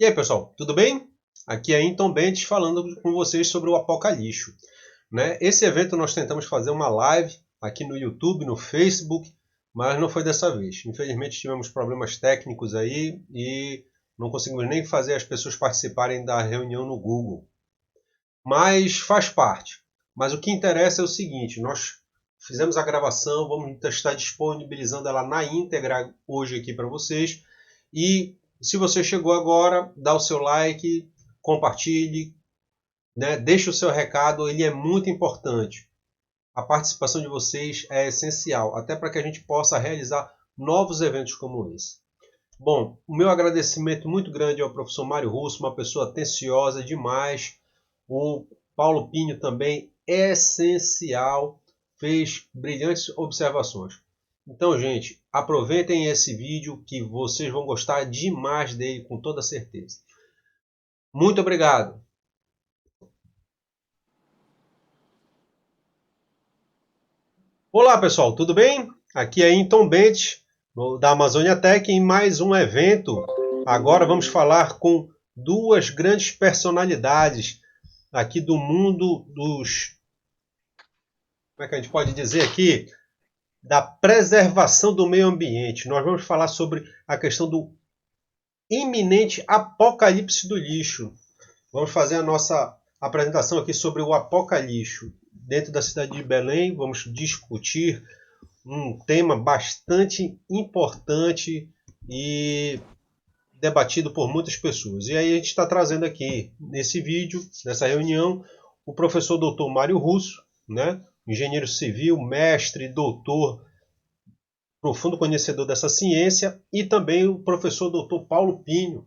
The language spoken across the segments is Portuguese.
E aí, pessoal, tudo bem? Aqui é Ayrton Bentes falando com vocês sobre o Apocalixo, né? Esse evento nós tentamos fazer uma live aqui no YouTube, no Facebook, mas não foi dessa vez. Infelizmente tivemos problemas técnicos aí e não conseguimos nem fazer as pessoas participarem da reunião no Google. Mas faz parte. Mas o que interessa é o seguinte, nós fizemos a gravação, vamos estar disponibilizando ela na íntegra hoje aqui para vocês. E se você chegou agora, dá o seu like, compartilhe, né? Deixe o seu recado, ele é muito importante. A participação de vocês é essencial, até para que a gente possa realizar novos eventos como esse. Bom, o meu agradecimento muito grande ao professor Mário Russo, uma pessoa atenciosa demais. O Paulo Pinho também, essencial, fez brilhantes observações. Então, gente, aproveitem esse vídeo que vocês vão gostar demais dele, com toda certeza. Muito obrigado. Olá, pessoal, tudo bem? Aqui é Ayrton Bentes, da Amazônia Tech, em mais um evento. Agora vamos falar com duas grandes personalidades aqui do mundo dos... Como é que a gente pode dizer aqui? Da preservação do meio ambiente. Nós vamos falar sobre a questão do iminente apocalipse do lixo. Vamos fazer a nossa apresentação aqui sobre o apocalipse dentro da cidade de Belém. Vamos discutir um tema bastante importante e debatido por muitas pessoas. E aí a gente está trazendo aqui nesse vídeo, nessa reunião, o professor Dr. Mário Russo, né? Engenheiro civil, mestre, doutor, profundo conhecedor dessa ciência, e também o professor Dr. Paulo Pinho,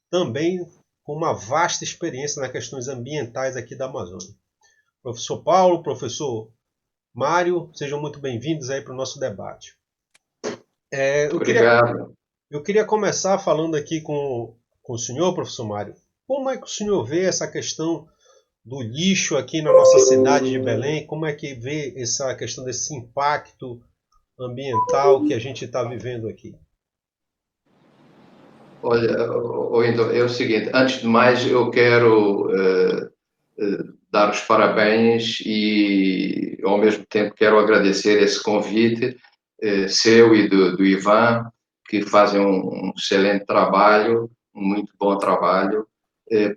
também com uma vasta experiência nas questões ambientais aqui da Amazônia. Professor Paulo, professor Mário, sejam muito bem-vindos aí para o nosso debate. Obrigado. Eu queria começar falando aqui com o senhor, professor Mário. Como é que o senhor vê essa questão do lixo aqui na nossa cidade de Belém? Como é que vê essa questão desse impacto ambiental que a gente está vivendo aqui? Olha, Wendel, é o seguinte, antes de mais eu quero dar os parabéns e ao mesmo tempo quero agradecer esse convite seu e do Ivan, que fazem um excelente trabalho, um muito bom trabalho,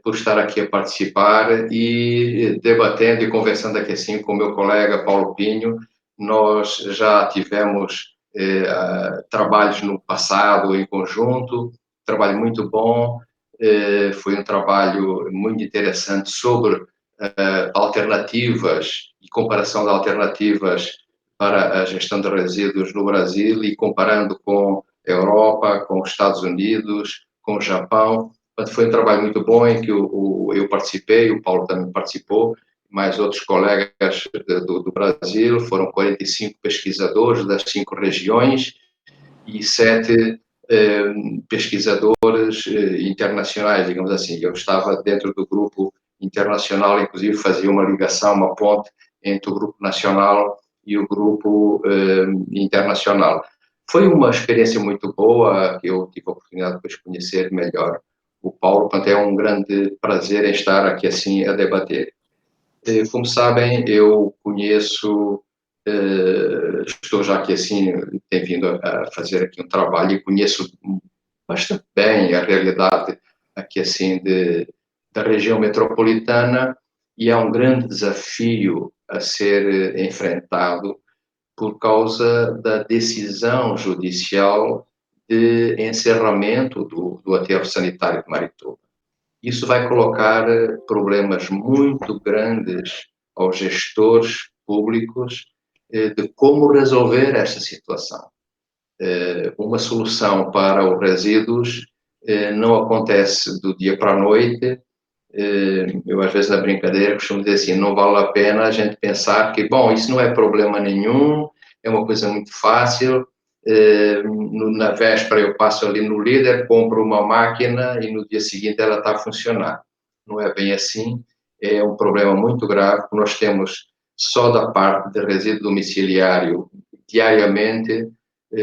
por estar aqui a participar e debatendo e conversando aqui assim com o meu colega Paulo Pinho. Nós já tivemos trabalhos no passado em conjunto, trabalho muito bom, foi um trabalho muito interessante sobre alternativas e comparação de alternativas para a gestão de resíduos no Brasil e comparando com a Europa, com os Estados Unidos, com o Japão. Portanto, foi um trabalho muito bom em que eu participei, o Paulo também participou, mais outros colegas do Brasil, foram 45 pesquisadores das 5 regiões e 7 pesquisadores internacionais, digamos assim. Eu estava dentro do grupo internacional, inclusive fazia uma ligação, uma ponte entre o grupo nacional e o grupo internacional. Foi uma experiência muito boa, que eu tive a oportunidade de conhecer melhor o Paulo, portanto é um grande prazer em estar aqui assim a debater. Como sabem, eu conheço, estou já aqui assim, tenho vindo a fazer aqui um trabalho e conheço bastante bem a realidade aqui assim da região metropolitana e é um grande desafio a ser enfrentado por causa da decisão judicial de encerramento do aterro sanitário de Marituba. Isso vai colocar problemas muito grandes aos gestores públicos de como resolver esta situação. Uma solução para os resíduos não acontece do dia para a noite. Eu, às vezes, na brincadeira, costumo dizer assim, não vale a pena a gente pensar que, bom, isso não é problema nenhum, é uma coisa muito fácil, na véspera eu passo ali no líder, compro uma máquina e no dia seguinte ela está a funcionar. Não é bem assim, é um problema muito grave que nós temos só da parte de resíduo domiciliário diariamente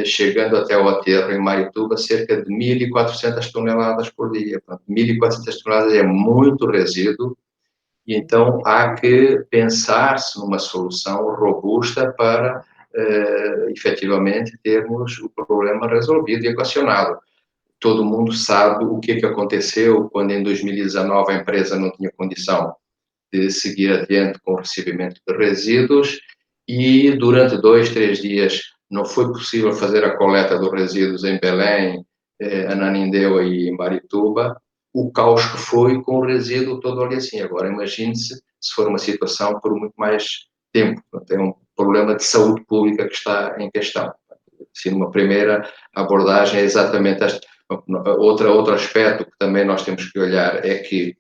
chegando até o aterro em Marituba, cerca de 1.400 toneladas por dia. 1.400 toneladas é muito resíduo, e então há que pensar-se numa solução robusta para, efetivamente, termos o problema resolvido e equacionado. Todo mundo sabe o que aconteceu quando, em 2019, a empresa não tinha condição de seguir adiante com o recebimento de resíduos e, durante 2, 3 dias, não foi possível fazer a coleta dos resíduos em Belém, Ananindeua e em Marituba. O caos que foi com o resíduo todo ali assim. Agora, imagine-se se for uma situação por muito mais tempo. É um problema de saúde pública que está em questão. Se numa primeira abordagem é exatamente esta. Outro aspecto que também nós temos que olhar é que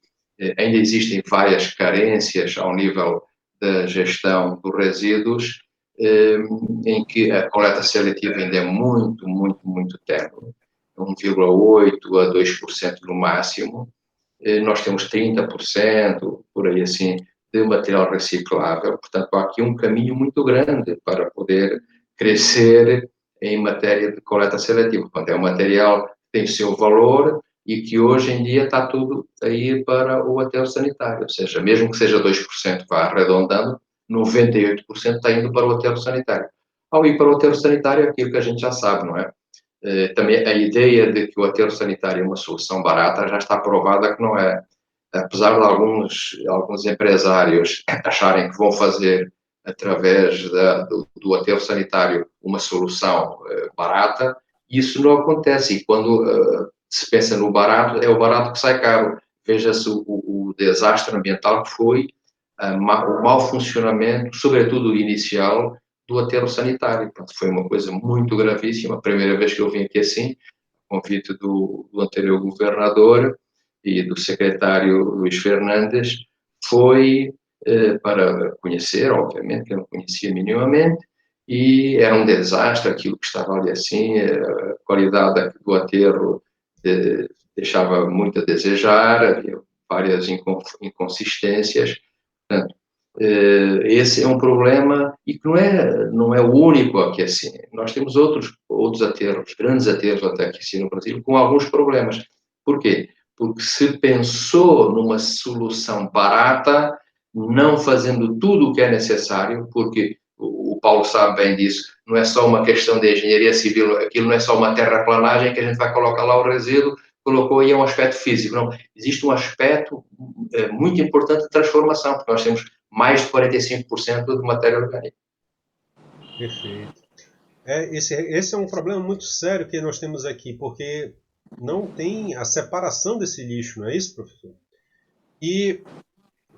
ainda existem várias carências ao nível da gestão dos resíduos, em que a coleta seletiva ainda é muito, muito, muito ténue, 1,8% a 2% no máximo. Nós temos 30%, por aí assim, de material reciclável. Portanto, há aqui um caminho muito grande para poder crescer em matéria de coleta seletiva. Portanto, é um material que tem o seu valor e que hoje em dia está tudo a ir para o aterro sanitário. Ou seja, mesmo que seja 2%, vá arredondando, 98% está indo para o aterro sanitário. Ao ir para o aterro sanitário, é aquilo que a gente já sabe, não é? Também a ideia de que o aterro sanitário é uma solução barata já está provada que não é. Apesar de alguns empresários acharem que vão fazer, através do aterro sanitário, uma solução barata, isso não acontece. E quando se pensa no barato, é o barato que sai caro. Veja-se o desastre ambiental que foi, o mau funcionamento, sobretudo inicial, do aterro sanitário. Portanto, foi uma coisa muito gravíssima. A primeira vez que eu vim aqui assim, convite do anterior governador e do secretário Luís Fernandes, foi para conhecer, obviamente, que eu não conhecia minimamente, e era um desastre aquilo que estava ali assim, a qualidade do aterro deixava muito a desejar, havia várias inconsistências. Portanto, esse é um problema e que não é o único aqui assim. Nós temos outros aterros, grandes aterros até aqui assim no Brasil, com alguns problemas. Por quê? Porque se pensou numa solução barata, não fazendo tudo o que é necessário, porque o Paulo sabe bem disso, não é só uma questão de engenharia civil, aquilo não é só uma terraplanagem que a gente vai colocar lá o resíduo, colocou aí um aspecto físico. Não, existe um aspecto muito importante de transformação, porque nós temos mais de 45% de matéria orgânica. Perfeito. Esse é um problema muito sério que nós temos aqui, porque não tem a separação desse lixo, não é isso, professor? E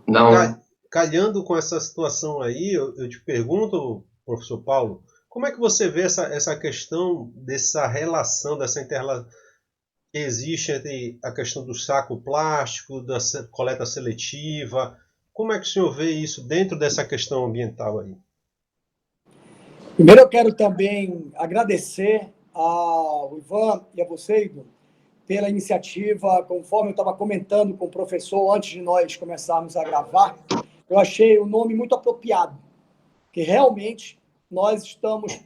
Não, calhando com essa situação aí, eu te pergunto, professor Paulo, como é que você vê essa questão dessa relação, dessa interrelação que existe entre a questão do saco plástico, da coleta seletiva? Como é que o senhor vê isso dentro dessa questão ambiental aí? Primeiro, eu quero também agradecer ao Ivan e a você, Igor, pela iniciativa. Conforme eu estava comentando com o professor antes de nós começarmos a gravar, eu achei o nome muito apropriado, que realmente nós estamos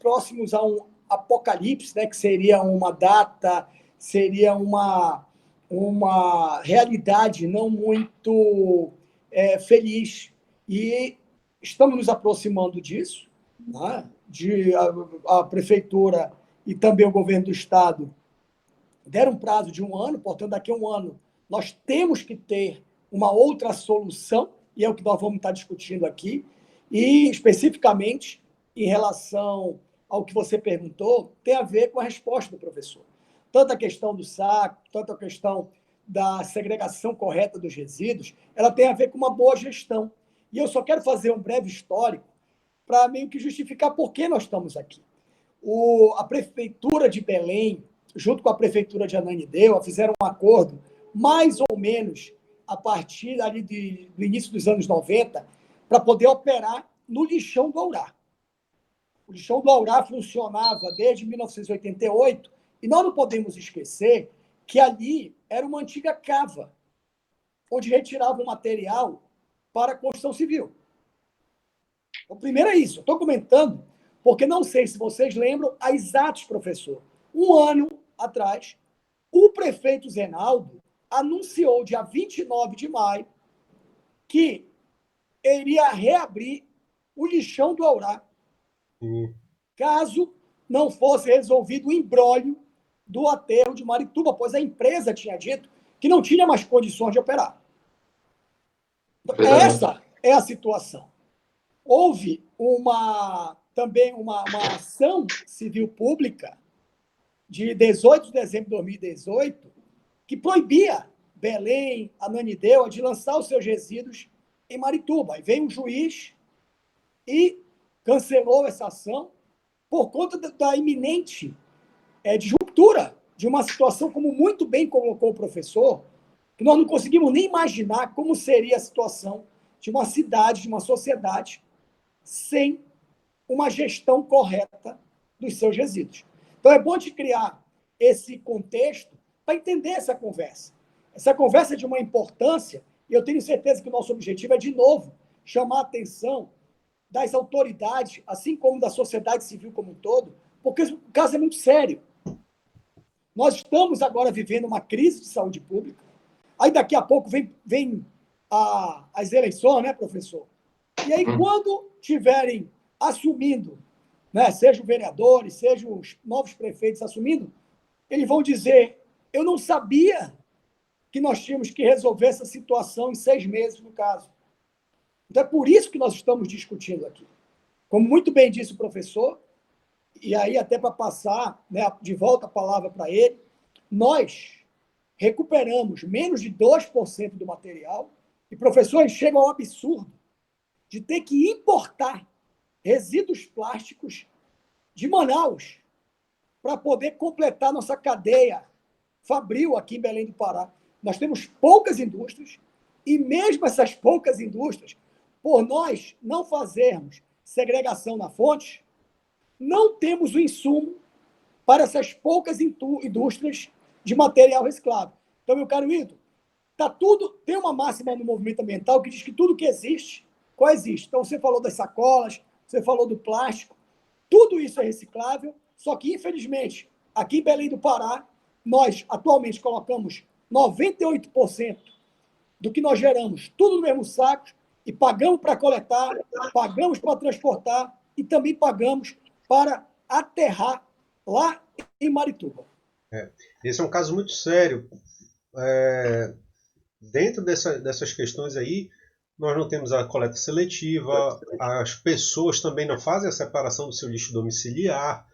próximos a um apocalipse, né, que seria uma data, seria uma realidade não muito feliz. E estamos nos aproximando disso, né? A prefeitura e também o governo do estado deram um prazo de 1 ano, portanto, daqui a 1 ano nós temos que ter uma outra solução, e é o que nós vamos estar discutindo aqui, e especificamente em relação ao que você perguntou, tem a ver com a resposta do professor. Tanto a questão do saco, tanto a questão da segregação correta dos resíduos, ela tem a ver com uma boa gestão. E eu só quero fazer um breve histórico para meio que justificar por que nós estamos aqui. A Prefeitura de Belém, junto com a Prefeitura de Ananindeua, fizeram um acordo, mais ou menos a partir ali do início dos anos 90, para poder operar no lixão do Aurá. O lixão do Aurá funcionava desde 1988, e nós não podemos esquecer que ali era uma antiga cava, onde retirava o material para a construção civil. O primeiro é isso. Eu estou comentando Porque não sei se vocês lembram, há exatos, professor, um ano atrás, o prefeito Zenaldo anunciou, dia 29 de maio, que iria reabrir o lixão do Aurá, caso não fosse resolvido o imbróglio do aterro de Marituba, pois a empresa tinha dito que não tinha mais condições de operar. Essa é a situação. Houve também uma ação civil pública de 18 de dezembro de 2018 que proibia Belém, Ananindeua, de lançar os seus resíduos em Marituba. E veio um juiz e cancelou essa ação por conta da iminente disruptura de uma situação, como muito bem colocou o professor, que nós não conseguimos nem imaginar como seria a situação de uma cidade, de uma sociedade, sem uma gestão correta dos seus resíduos. Então, é bom de criar esse contexto para entender essa conversa. Essa conversa é de uma importância, e eu tenho certeza que o nosso objetivo é, de novo, chamar a atenção das autoridades, assim como da sociedade civil como um todo, porque o caso é muito sério. Nós estamos agora vivendo uma crise de saúde pública. Aí, daqui a pouco, vem as eleições, né, professor? E aí, quando tiverem assumindo, né, sejam vereadores, sejam os novos prefeitos assumindo, eles vão dizer: eu não sabia que nós tínhamos que resolver essa situação em 6 meses, no caso. Então, é por isso que nós estamos discutindo aqui. Como muito bem disse o professor, e aí até para passar, né, de volta a palavra para ele, nós recuperamos menos de 2% do material, e professores chegam ao absurdo de ter que importar resíduos plásticos de Manaus para poder completar nossa cadeia fabril aqui em Belém do Pará. Nós temos poucas indústrias, e mesmo essas poucas indústrias, por nós não fazermos segregação na fonte, não temos o insumo para essas poucas indústrias de material reciclável. Então, meu caro Ito, tem uma máxima no movimento ambiental que diz que tudo que existe, coexiste. Então, você falou das sacolas, você falou do plástico, tudo isso é reciclável, só que, infelizmente, aqui em Belém do Pará, nós atualmente colocamos 98% do que nós geramos, tudo no mesmo saco, e pagamos para coletar, pagamos para transportar e também pagamos para aterrar lá em Marituba. Esse é um caso muito sério. Dentro dessas questões aí, nós não temos a coleta seletiva, as pessoas também não fazem a separação do seu lixo domiciliar,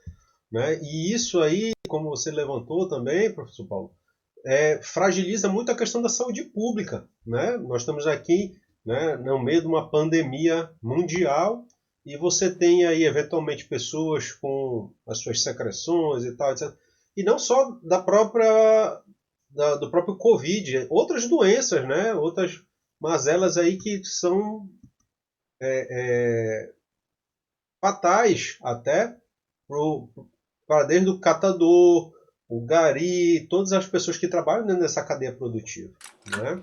né? E isso aí, como você levantou também, professor Paulo, fragiliza muito a questão da saúde pública, né? Nós estamos aqui, né, no meio de uma pandemia mundial, e você tem aí, eventualmente, pessoas com as suas secreções e tal, etc. E não só do próprio Covid, outras doenças, né? Outras mazelas aí que são fatais até para desde o catador, o gari, todas as pessoas que trabalham dentro dessa cadeia produtiva, né?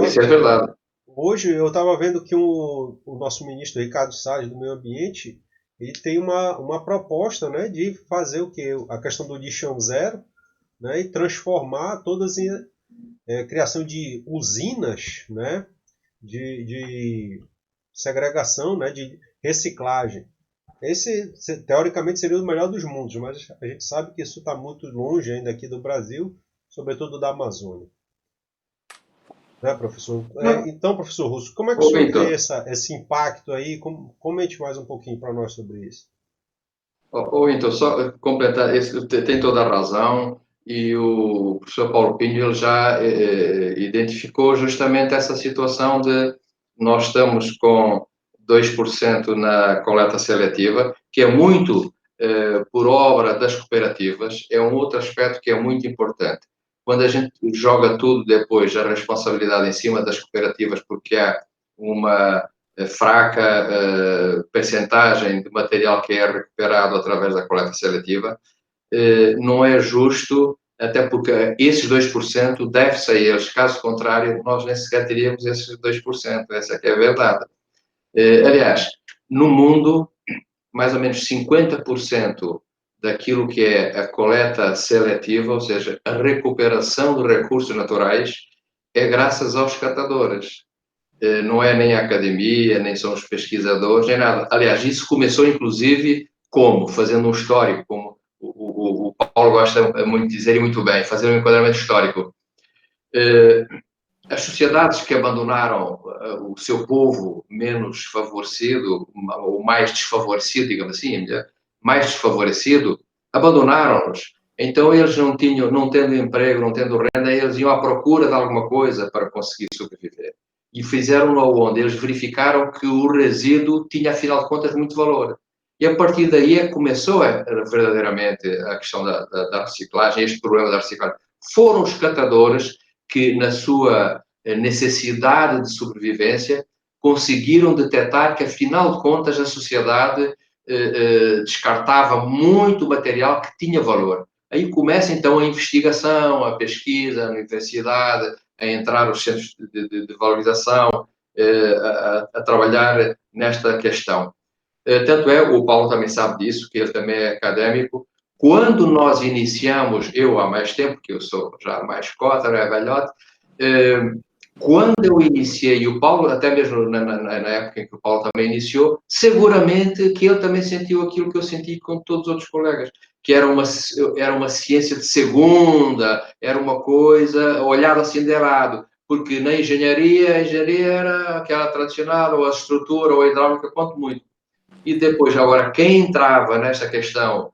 Isso é verdade. Hoje eu estava vendo que o nosso ministro Ricardo Salles, do Meio Ambiente, ele tem uma proposta, né, de fazer o quê? A questão do lixão zero, né, e transformar todas em criação de usinas, né, de segregação, né, de reciclagem. Esse, teoricamente, seria o melhor dos mundos, mas a gente sabe que isso está muito longe ainda aqui do Brasil, sobretudo da Amazônia. Né, professor? Então, professor Russo, como é que o senhor vê esse impacto aí? Comente mais um pouquinho para nós sobre isso. Então, só completar, tem toda a razão, e o professor Paulo Pinho ele já identificou justamente essa situação de nós estamos com 2% na coleta seletiva, que é muito por obra das cooperativas, é um outro aspecto que é muito importante. Quando a gente joga tudo depois, a responsabilidade em cima das cooperativas, porque há uma fraca percentagem de material que é recuperado através da coleta seletiva, não é justo, até porque esses 2% deve-se a eles, caso contrário, nós nem sequer teríamos esses 2%, essa é que é a verdade. Aliás, no mundo, mais ou menos 50% daquilo que é a coleta seletiva, ou seja, a recuperação de recursos naturais, é graças aos catadores. Não é nem a academia, nem são os pesquisadores, nem nada. Aliás, isso começou, inclusive, como? Fazendo um histórico, como o Paulo gosta muito de dizer, e muito bem, fazer um enquadramento histórico. As sociedades que abandonaram o seu povo menos favorecido, ou mais desfavorecido, digamos assim, mais desfavorecido, abandonaram-nos. Então, eles não tendo emprego, não tendo renda, eles iam à procura de alguma coisa para conseguir sobreviver. E fizeram-no onde eles verificaram que o resíduo tinha, afinal de contas, muito valor. E a partir daí começou verdadeiramente a questão da reciclagem, este problema da reciclagem. Foram os catadores que, na sua necessidade de sobrevivência, conseguiram detectar que, afinal de contas, a sociedade descartava muito material que tinha valor. Aí começa, então, a investigação, a pesquisa, a universidade, a entrar nos centros de valorização, a trabalhar nesta questão. Tanto é, o Paulo também sabe disso, que ele também é acadêmico. Quando nós iniciamos, eu há mais tempo, que eu sou já mais cota, não é velhote, quando eu iniciei, e o Paulo, até mesmo na época em que o Paulo também iniciou, seguramente que ele também sentiu aquilo que eu senti com todos os outros colegas, que era uma ciência de segunda, era uma coisa olhada assim de lado, porque na engenharia, a engenharia era aquela tradicional, ou a estrutura, ou a hidráulica, quanto muito. E depois, agora, quem entrava nesta questão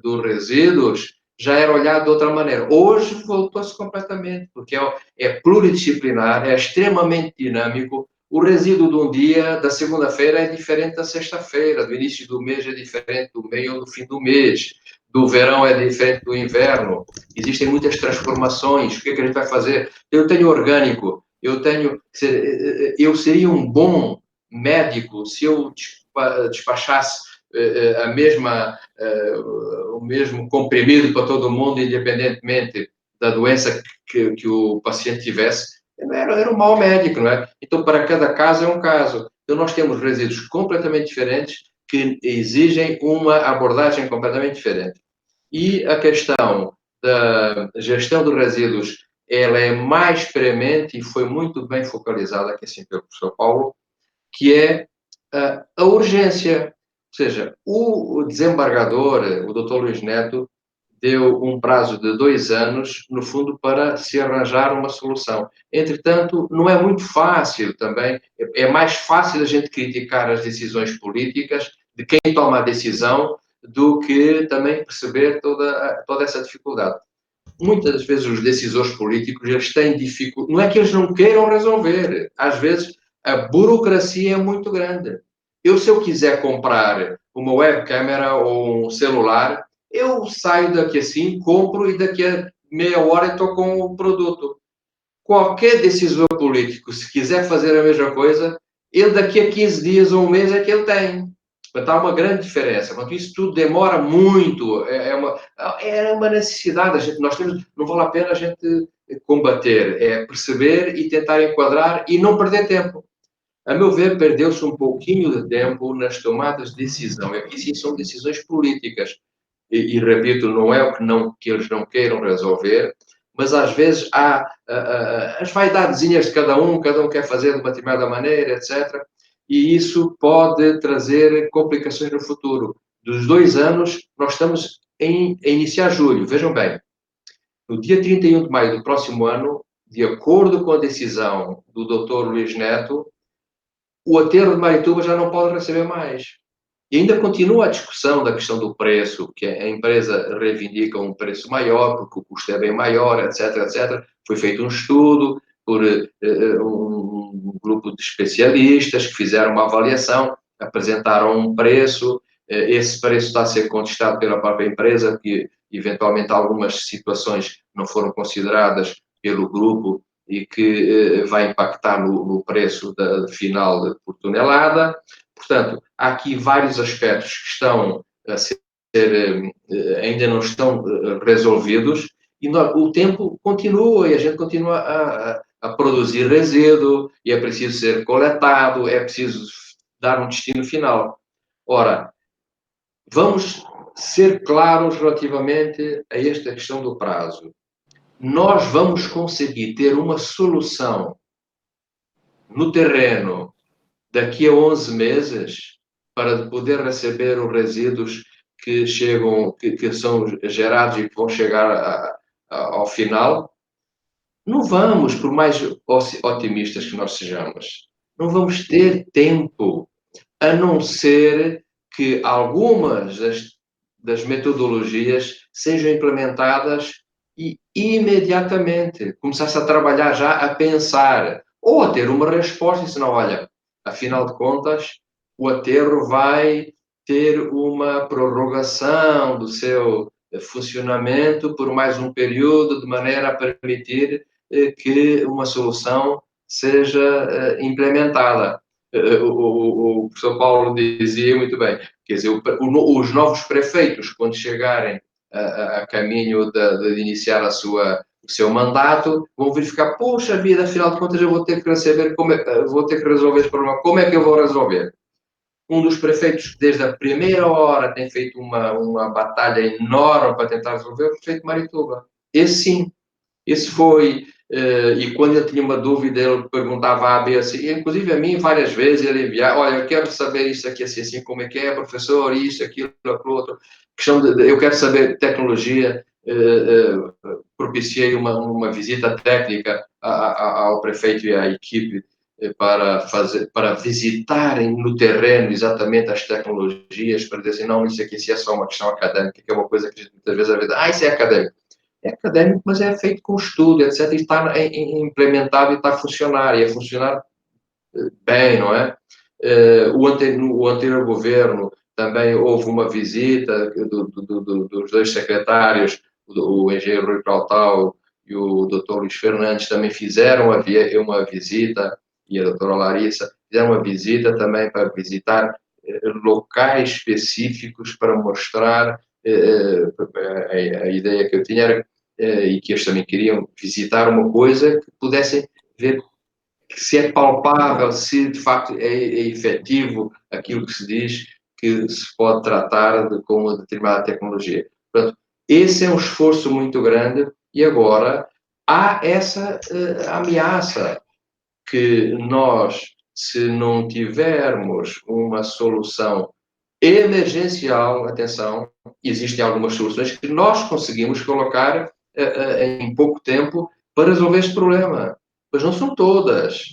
dos resíduos já era olhado de outra maneira. Hoje voltou-se completamente, porque é pluridisciplinar, é extremamente dinâmico. O resíduo de um dia, da segunda-feira, é diferente da sexta-feira, do início do mês é diferente do meio ou do fim do mês, do verão é diferente do inverno. Existem muitas transformações. O que é que a gente vai fazer? Eu tenho orgânico, eu seria um bom médico se eu despachasse o mesmo comprimido para todo mundo, independentemente da doença que o paciente tivesse, era um mau médico, não é? Então, para cada caso é um caso. Então, nós temos resíduos completamente diferentes que exigem uma abordagem completamente diferente. E a questão da gestão de resíduos, ela é mais premente e foi muito bem focalizada aqui assim pelo professor Paulo, que é a urgência. Ou seja, o desembargador, o Dr. Luís Neto, deu um prazo de 2 anos, no fundo, para se arranjar uma solução. Entretanto, não é muito fácil também, é mais fácil a gente criticar as decisões políticas de quem toma a decisão do que também perceber toda essa dificuldade. Muitas vezes os decisores políticos, eles têm dificuldade, não é que eles não queiram resolver, às vezes a burocracia é muito grande. Se eu quiser comprar uma webcamera ou um celular, eu saio daqui assim, compro e daqui a meia hora estou com o produto. Qualquer decisor político, se quiser fazer a mesma coisa, ele daqui a 15 dias ou um mês é que ele tem. Portanto, há uma grande diferença. Portanto, isso tudo demora muito. É uma necessidade. Não vale a pena a gente combater. É perceber e tentar enquadrar e não perder tempo. A meu ver, perdeu-se um pouquinho de tempo nas tomadas de decisão. É que sim, são decisões políticas. E repito, não é que eles não queiram resolver, mas às vezes há as vaidadezinhas de cada um quer fazer de uma determinada maneira, etc. E isso pode trazer complicações no futuro. Dos 2 anos, nós estamos a iniciar julho. Vejam bem, no dia 31 de maio do próximo ano, de acordo com a decisão do Dr. Luís Neto, o aterro de Marituba já não pode receber mais. E ainda continua a discussão da questão do preço, que a empresa reivindica um preço maior, porque o custo é bem maior, etc, etc. Foi feito um estudo por um grupo de especialistas que fizeram uma avaliação, apresentaram um preço, esse preço está a ser contestado pela própria empresa, que eventualmente algumas situações não foram consideradas pelo grupo e que vai impactar no preço final por tonelada. Portanto, há aqui vários aspectos que estão a ser, ainda não estão resolvidos e o tempo continua e a gente continua a produzir resíduo e é preciso ser coletado, é preciso dar um destino final. Ora, vamos ser claros relativamente a esta questão do prazo. Nós vamos conseguir ter uma solução no terreno daqui a 11 meses para poder receber os resíduos que chegam, que são gerados e que vão chegar ao final? Não vamos, por mais otimistas que nós sejamos, não vamos ter tempo, a não ser que algumas das metodologias sejam implementadas e imediatamente começasse a trabalhar já, a pensar, ou a ter uma resposta, e senão, olha, afinal de contas, o aterro vai ter uma prorrogação do seu funcionamento por mais um período, de maneira a permitir que uma solução seja implementada. O professor Paulo dizia muito bem, quer dizer, os novos prefeitos, quando chegarem a caminho de iniciar o seu mandato, vão verificar, poxa vida, afinal de contas eu vou ter que receber, vou ter que resolver este problema, como é que eu vou resolver? Um dos prefeitos que desde a primeira hora tem feito uma batalha enorme para tentar resolver é o prefeito de Marituba. Esse sim, esse foi, e quando ele tinha uma dúvida, ele perguntava A, B, C, inclusive a mim várias vezes ele enviava, olha, eu quero saber isso aqui, assim, como é que é, professor, isso, aquilo, aquilo outro, questão eu quero saber tecnologia, propiciei uma visita técnica ao prefeito e à equipe para visitarem no terreno exatamente as tecnologias, para dizer assim, não, isso aqui é só uma questão académica, que é uma coisa que a gente muitas vezes a vida, isso é académico. É académico, mas é feito com estudo, etc. E está implementado e está a funcionar, e a funcionar bem, não é? O anterior governo também houve uma visita dos dois secretários, o engenheiro Rui Prautau e o doutor Luís Fernandes também fizeram uma visita, e a doutora Larissa fizeram uma visita também para visitar locais específicos para mostrar a ideia que eu tinha era, e que eles também queriam visitar uma coisa que pudessem ver se é palpável, se de facto é efetivo aquilo que se diz que se pode tratar com uma determinada tecnologia. Portanto, esse é um esforço muito grande e agora há essa ameaça que nós, se não tivermos uma solução emergencial, atenção, existem algumas soluções que nós conseguimos colocar em pouco tempo para resolver este problema. Mas não são todas.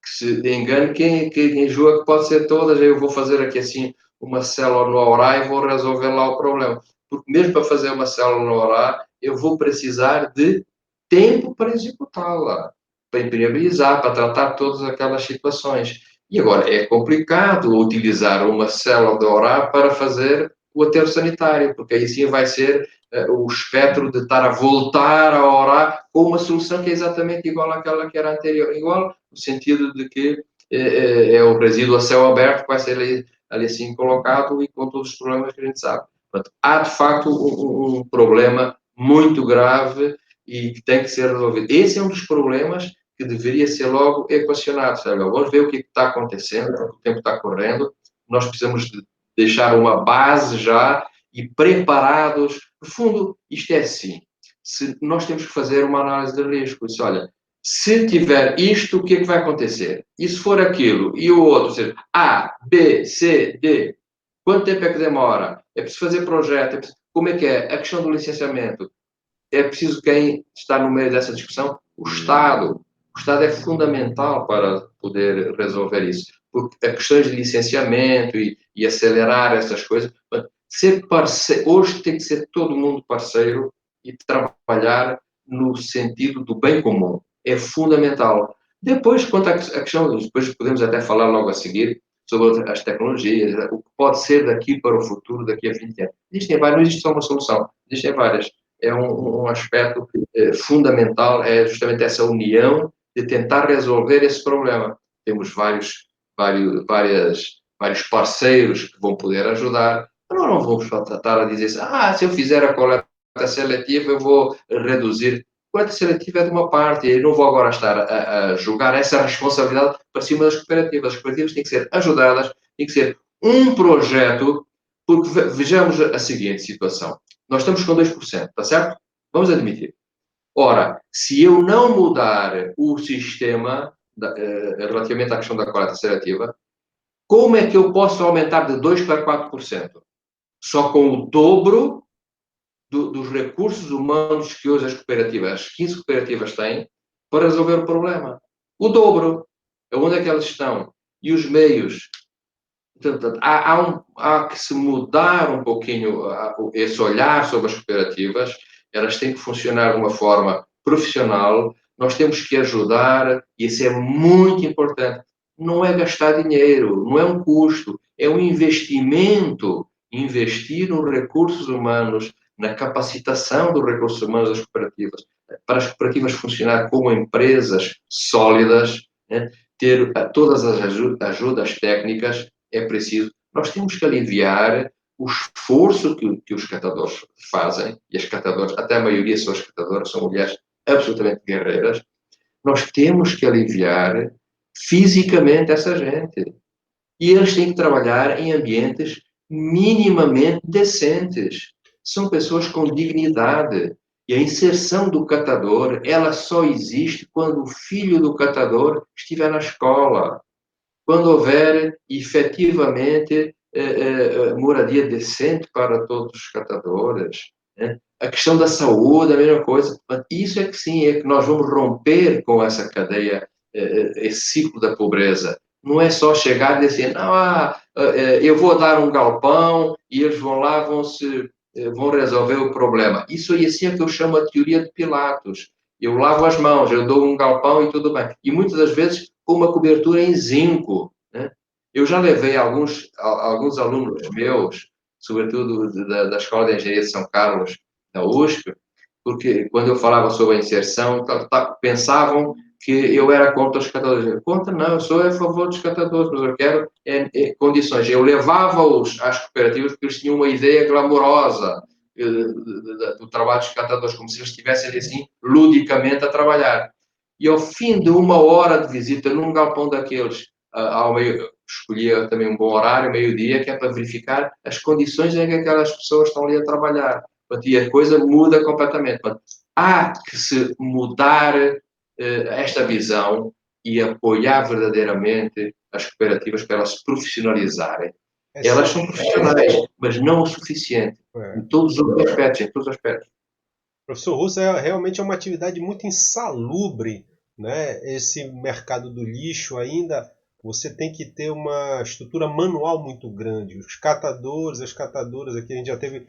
Que se engane quem julga que pode ser todas, eu vou fazer aqui assim uma célula no Aurá e vou resolver lá o problema. Porque mesmo para fazer uma célula no Aurá, eu vou precisar de tempo para executá-la, para impermeabilizar, para tratar todas aquelas situações. E agora, é complicado utilizar uma célula de Aurá para fazer o aterro sanitário, porque aí sim vai ser o espectro de estar a voltar a orar com uma solução que é exatamente igual àquela que era anterior. Igual no sentido de que é o resíduo a céu aberto que vai ser ali assim colocado e com todos os problemas que a gente sabe. Portanto, há de facto um problema muito grave e que tem que ser resolvido. Esse é um dos problemas que deveria ser logo equacionado. Sabe? Vamos ver o que está acontecendo, o tempo está correndo, nós precisamos de deixar uma base já e preparados. No fundo, isto é assim. Se nós temos que fazer uma análise de risco. Isso, olha, se tiver isto, o que é que vai acontecer? E se for aquilo e o outro, ou seja, A, B, C, D, quanto tempo é que demora? É preciso fazer projeto? Como é que é? A questão do licenciamento. É preciso quem está no meio dessa discussão? O Estado. O Estado é fundamental para poder resolver isso. Porque a questões de licenciamento e acelerar essas coisas, ser parceiro, hoje tem que ser todo mundo parceiro e trabalhar no sentido do bem comum. É fundamental. Depois, quanto à questão, depois podemos até falar logo a seguir sobre as tecnologias, o que pode ser daqui para o futuro, daqui a 20 anos. Existem várias, não existe só uma solução, existem várias. É um aspecto fundamental, é justamente essa união de tentar resolver esse problema. Temos vários parceiros que vão poder ajudar. Não vamos tratar a dizer assim, se eu fizer a coleta seletiva, eu vou reduzir. A coleta seletiva é de uma parte, e não vou agora estar a jogar essa responsabilidade para cima das cooperativas. As cooperativas têm que ser ajudadas, têm que ser um projeto, porque vejamos a seguinte situação. Nós estamos com 2%, está certo? Vamos admitir. Ora, se eu não mudar o sistema relativamente à questão da coleta seletiva, como é que eu posso aumentar de 2% para 4%? Só com o dobro dos recursos humanos que hoje as cooperativas, as 15 cooperativas têm, para resolver o problema. O dobro. Onde é que elas estão? E os meios? Portanto, há que se mudar um pouquinho esse olhar sobre as cooperativas. Elas têm que funcionar de uma forma profissional. Nós temos que ajudar, e isso é muito importante. Não é gastar dinheiro, não é um custo, é um investimento. Investir nos recursos humanos, na capacitação dos recursos humanos das cooperativas, para as cooperativas funcionar como empresas sólidas, né? Ter todas as ajudas técnicas, é preciso. Nós temos que aliviar o esforço que os catadores fazem, e as catadoras, até a maioria são as catadoras, são mulheres absolutamente guerreiras. Nós temos que aliviar fisicamente essa gente. E eles têm que trabalhar em ambientes minimamente decentes. São pessoas com dignidade. E a inserção do catador, ela só existe quando o filho do catador estiver na escola. Quando houver, efetivamente, moradia decente para todos os catadores. Né? A questão da saúde, a mesma coisa. Isso é que sim, é que nós vamos romper com essa cadeia, esse ciclo da pobreza. Não é só chegar e dizer, não, eu vou dar um galpão e eles vão lá, vão resolver o problema. Isso aí assim é que eu chamo a teoria de Pilatos. Eu lavo as mãos, eu dou um galpão e tudo bem. E muitas das vezes com uma cobertura em zinco. Né? Eu já levei alguns alunos meus, sobretudo da Escola de Engenharia de São Carlos, da USP, porque quando eu falava sobre a inserção, pensavam que eu era contra os catadores. Contra não, eu sou a favor dos catadores, mas eu quero condições. Eu levava-os às cooperativas porque eles tinham uma ideia glamourosa do trabalho dos catadores, como se eles estivessem assim ludicamente a trabalhar. E ao fim de 1 hora de visita num galpão daqueles, escolhia também um bom horário, meio-dia, que é para verificar as condições em que aquelas pessoas estão ali a trabalhar. E a coisa muda completamente. Há que se mudar esta visão e apoiar verdadeiramente as cooperativas para elas se profissionalizarem. Elas são profissionais, mas não o suficiente. Em todos os aspectos, em todos os aspectos. Professor Russo, realmente é uma atividade muito insalubre, né? Esse mercado do lixo ainda, você tem que ter uma estrutura manual muito grande. Os catadores, as catadoras aqui, a gente já teve,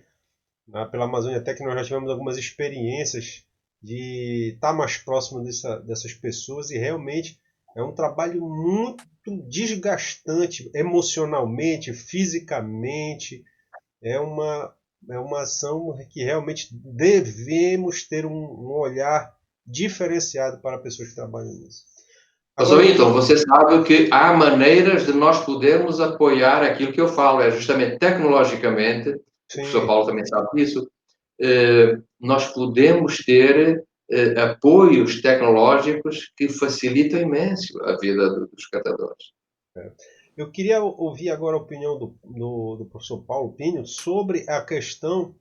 pela Amazônia Tech, nós já tivemos algumas experiências de estar mais próximo dessas pessoas e realmente é um trabalho muito desgastante emocionalmente, fisicamente. É uma ação que realmente devemos ter um olhar diferenciado para pessoas que trabalham nisso. Agora, então, você sabe que há maneiras de nós podermos apoiar aquilo que eu falo, é justamente tecnologicamente, o professor Paulo também sabe disso, nós podemos ter apoios tecnológicos que facilitam imenso a vida dos catadores. Eu queria ouvir agora a opinião do professor Paulo Pinho sobre a questão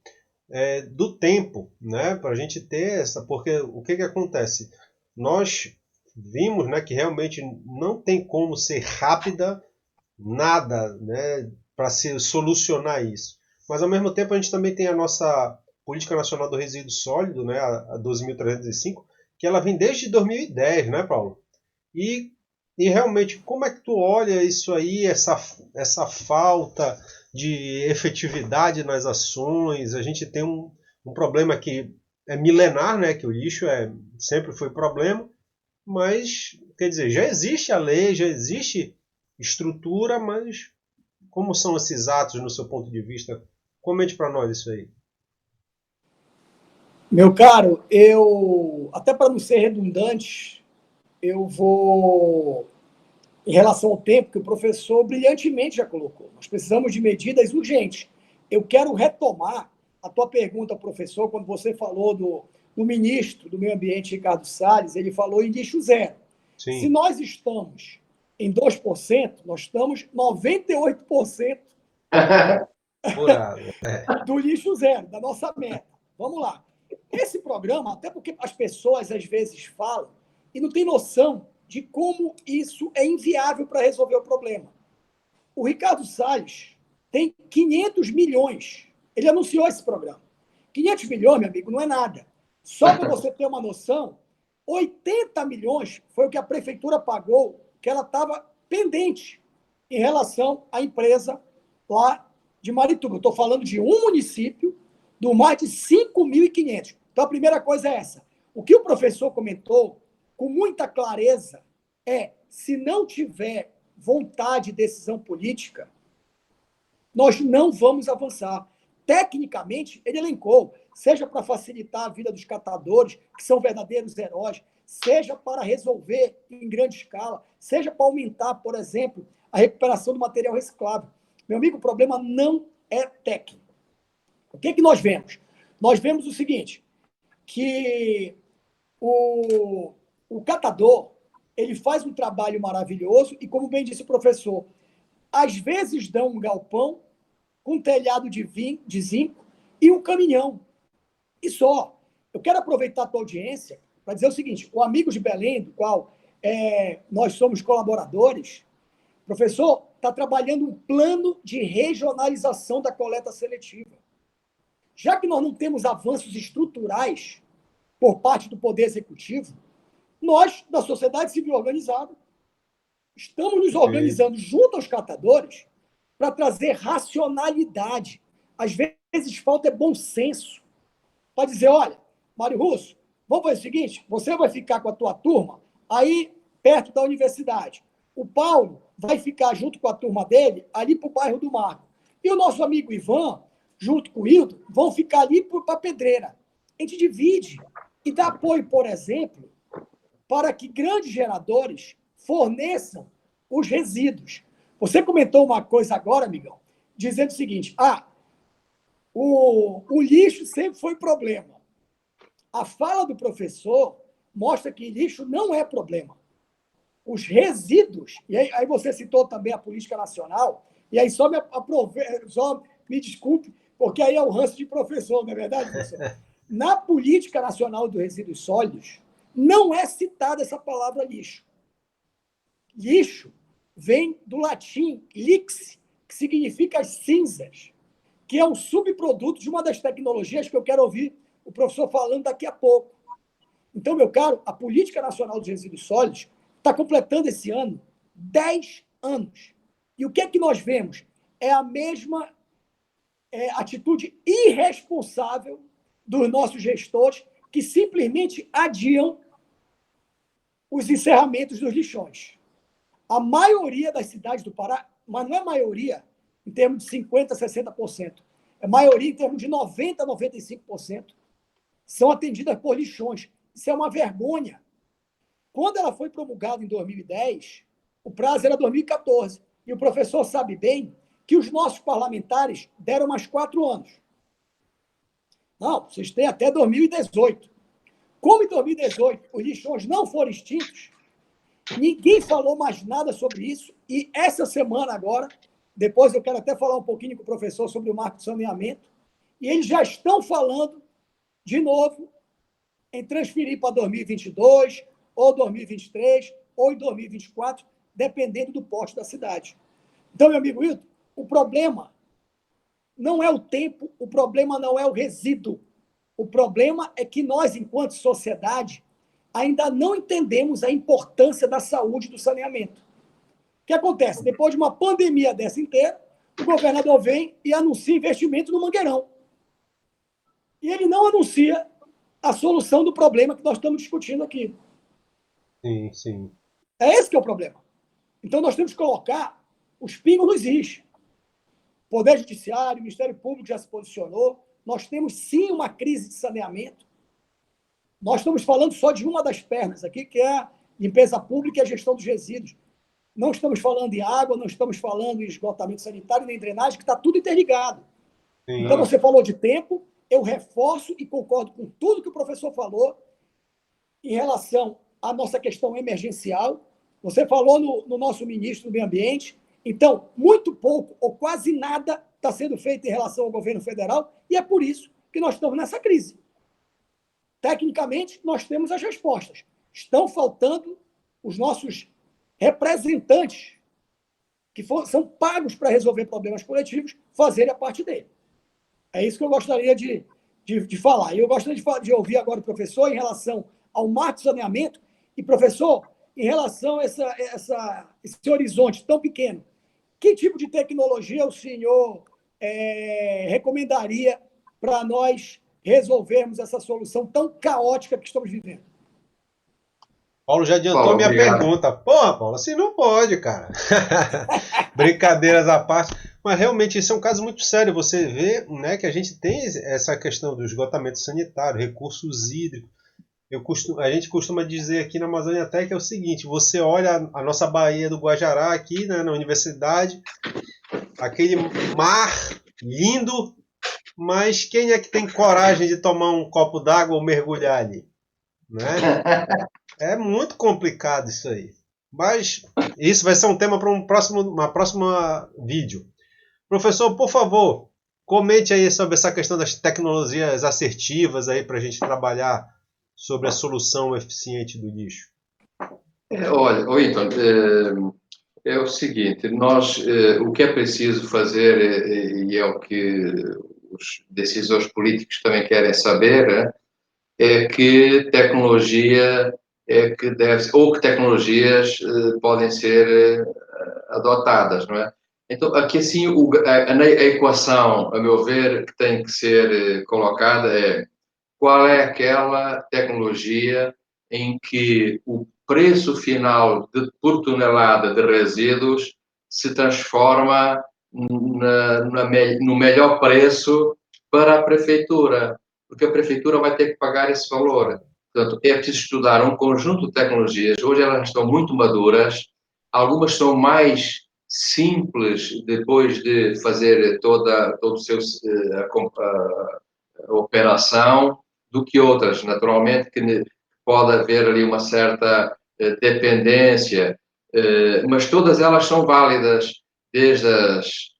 do tempo, né? Para a gente ter essa, porque o que acontece? Nós vimos, né, que realmente não tem como ser rápida nada, né, para se solucionar isso. Mas ao mesmo tempo a gente também tem a nossa Política Nacional do Resíduo Sólido, né, a 12.305, que ela vem desde 2010, né, Paulo? E realmente, como é que tu olha isso aí, essa falta de efetividade nas ações? A gente tem um problema que é milenar, né, que o lixo sempre foi problema, mas, quer dizer, já existe a lei, já existe estrutura, mas como são esses atos no seu ponto de vista? Comente para nós isso aí. Meu caro, até para não ser redundante, eu vou, em relação ao tempo que o professor brilhantemente já colocou. Nós precisamos de medidas urgentes. Eu quero retomar a tua pergunta, professor, quando você falou do ministro do Meio Ambiente, Ricardo Salles, ele falou em lixo zero. Sim. Se nós estamos em 2%, nós estamos 98% do lixo zero, da nossa meta. Vamos lá. Esse programa, até porque as pessoas às vezes falam e não têm noção de como isso é inviável para resolver o problema. O Ricardo Salles tem 500 milhões. Ele anunciou esse programa. 500 milhões, meu amigo, não é nada. Só para você ter uma noção, 80 milhões foi o que a prefeitura pagou, que ela estava pendente em relação à empresa lá de Marituba. Eu estou falando de um município, do mais de 5.500. Então, a primeira coisa é essa. O que o professor comentou, com muita clareza, é, se não tiver vontade e decisão política, nós não vamos avançar. Tecnicamente, ele elencou, seja para facilitar a vida dos catadores, que são verdadeiros heróis, seja para resolver em grande escala, seja para aumentar, por exemplo, a recuperação do material reciclável. Meu amigo, o problema não é técnico. O que que nós vemos? Nós vemos o seguinte, que o catador, ele faz um trabalho maravilhoso e, como bem disse o professor, às vezes dão um galpão com um telhado de zinco e um caminhão. E só. Eu quero aproveitar a tua audiência para dizer o seguinte, o Amigos de Belém, do qual nós somos colaboradores, o professor está trabalhando um plano de regionalização da coleta seletiva. Já que nós não temos avanços estruturais por parte do Poder Executivo, nós, da sociedade civil organizada, estamos nos organizando junto aos catadores para trazer racionalidade. Às vezes falta bom senso. Para dizer, olha, Mário Russo, vamos fazer o seguinte, você vai ficar com a tua turma aí perto da universidade. O Paulo vai ficar junto com a turma dele ali para o bairro do Marco. E o nosso amigo Ivan, junto com o Hildo, vão ficar ali para a Pedreira. A gente divide e dá apoio, por exemplo, para que grandes geradores forneçam os resíduos. Você comentou uma coisa agora, amigão, dizendo o seguinte, o lixo sempre foi problema. A fala do professor mostra que lixo não é problema. Os resíduos, e aí você citou também a política nacional, e aí só me desculpe, porque aí é o ranço de professor, não é verdade, professor? Na política nacional dos resíduos sólidos, não é citada essa palavra lixo. Lixo vem do latim lix, que significa as cinzas, que é um subproduto de uma das tecnologias que eu quero ouvir o professor falando daqui a pouco. Então, meu caro, a Política Nacional dos Resíduos Sólidos está completando esse ano 10 anos. E o que é que nós vemos? É a mesma atitude irresponsável dos nossos gestores que simplesmente adiam os encerramentos dos lixões. A maioria das cidades do Pará, mas não é maioria em termos de 50%, 60%, é maioria em termos de 90%, 95%, são atendidas por lixões. Isso é uma vergonha. Quando ela foi promulgada em 2010, o prazo era 2014. E o professor sabe bem que os nossos parlamentares deram mais 4 anos. Não, vocês têm até 2018. Como em 2018 os lixões não foram extintos, ninguém falou mais nada sobre isso. E essa semana agora, depois eu quero até falar um pouquinho com o professor sobre o marco de saneamento, e eles já estão falando, de novo, em transferir para 2022, ou 2023, ou em 2024, dependendo do porte da cidade. Então, meu amigo Hilton, o problema não é o tempo, o problema não é o resíduo. O problema é que nós, enquanto sociedade, ainda não entendemos a importância da saúde e do saneamento. O que acontece? Depois de uma pandemia dessa inteira, o governador vem e anuncia investimento no Mangueirão. E ele não anuncia a solução do problema que nós estamos discutindo aqui. Sim, sim. É esse que é o problema. Então, nós temos que colocar os pingos nos is. Poder Judiciário, o Ministério Público já se posicionou. Nós temos, sim, uma crise de saneamento. Nós estamos falando só de uma das pernas aqui, que é a limpeza pública e a gestão dos resíduos. Não estamos falando em água, não estamos falando em esgotamento sanitário, nem drenagem, que está tudo interligado. Sim. Então, você falou de tempo, eu reforço e concordo com tudo que o professor falou em relação à nossa questão emergencial, Você falou no nosso ministro do Meio Ambiente. Então, muito pouco ou quase nada está sendo feito em relação ao governo federal e é por isso que nós estamos nessa crise. Tecnicamente, nós temos as respostas. Estão faltando os nossos representantes, que são pagos para resolver problemas coletivos, fazerem a parte dele. É isso que eu gostaria de falar. E eu gostaria de ouvir agora o professor em relação ao marco de saneamento. E, professor, em relação a esse horizonte tão pequeno, que tipo de tecnologia o senhor recomendaria para nós resolvermos essa solução tão caótica que estamos vivendo? Paulo já adiantou Paulo, a minha obrigado. pergunta. Porra, Paulo, assim não pode, cara. Brincadeiras à parte. Mas realmente isso é um caso muito sério. Você vê, né, que a gente tem essa questão do esgotamento sanitário, recursos hídricos. A gente costuma dizer aqui na Amazônia até que é o seguinte: você olha a nossa Baía do Guajará aqui, né, na universidade, aquele mar lindo, mas quem é que tem coragem de tomar um copo d'água ou mergulhar ali? Né? É muito complicado isso aí. Mas isso vai ser um tema para uma próxima vídeo. Professor, por favor, comente aí sobre essa questão das tecnologias assertivas aí para a gente trabalhar sobre a solução eficiente do lixo. Olha, Whinton, é o seguinte, o que é preciso fazer, e é o que os decisores políticos também querem saber, é que tecnologia é que deve, ou que tecnologias podem ser adotadas, não é? Então, aqui assim, a equação, a meu ver, que tem que ser colocada é: qual é aquela tecnologia em que o preço final por tonelada de resíduos se transforma no melhor preço para a prefeitura, porque a prefeitura vai ter que pagar esse valor. Portanto, é preciso estudar um conjunto de tecnologias. Hoje elas estão muito maduras, algumas são mais simples depois de fazer todo o seu a operação do que outras, naturalmente, que pode haver ali uma certa dependência, mas todas elas são válidas, desde os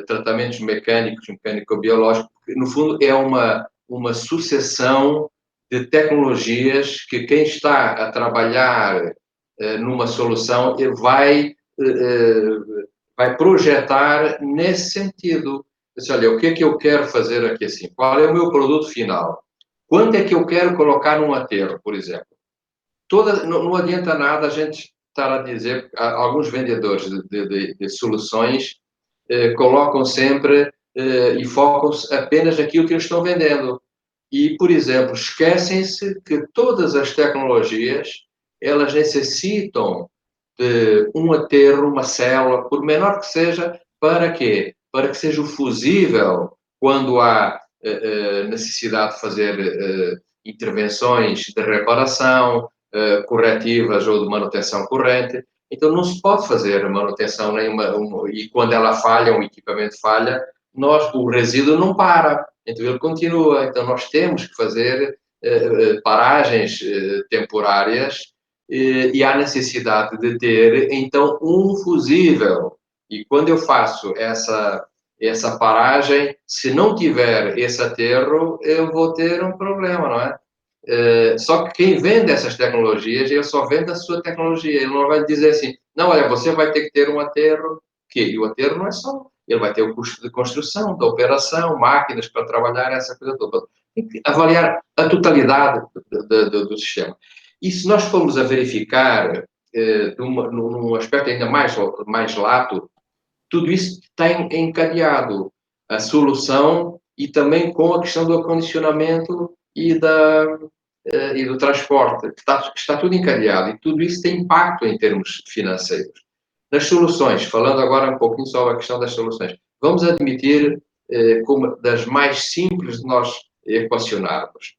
tratamentos mecânicos, mecânico-biológicos, porque, no fundo, é uma sucessão de tecnologias que quem está a trabalhar numa solução vai projetar nesse sentido. Disse, olha, o que é que eu quero fazer aqui assim? Qual é o meu produto final? Quanto é que eu quero colocar num aterro, por exemplo? Não adianta nada a gente estar a dizer, alguns vendedores de soluções colocam sempre e focam-se apenas naquilo que eles estão vendendo. E, por exemplo, esquecem-se que todas as tecnologias, elas necessitam de um aterro, uma célula, por menor que seja, para quê? Para que seja fusível quando há necessidade de fazer intervenções de reparação, corretivas ou de manutenção corrente. Então, não se pode fazer manutenção nenhuma, e quando ela falha, um equipamento falha, o resíduo não para, então ele continua. Então, nós temos que fazer paragens temporárias e há necessidade de ter, então, um fusível. E quando eu faço essa paragem, se não tiver esse aterro, eu vou ter um problema, não é? Só que quem vende essas tecnologias, ele só vende a sua tecnologia. Ele não vai dizer assim, não, olha, você vai ter que ter um aterro, e o aterro não é só, ele vai ter o custo de construção, da operação, máquinas para trabalhar, essa coisa toda. Tem que avaliar a totalidade do sistema. E se nós formos a verificar, num aspecto ainda mais lato, tudo isso está encadeado. A solução e também com a questão do acondicionamento e do transporte, que está tudo encadeado, e tudo isso tem impacto em termos financeiros. Nas soluções, falando agora um pouquinho sobre a questão das soluções, vamos admitir como das mais simples de nós equacionarmos.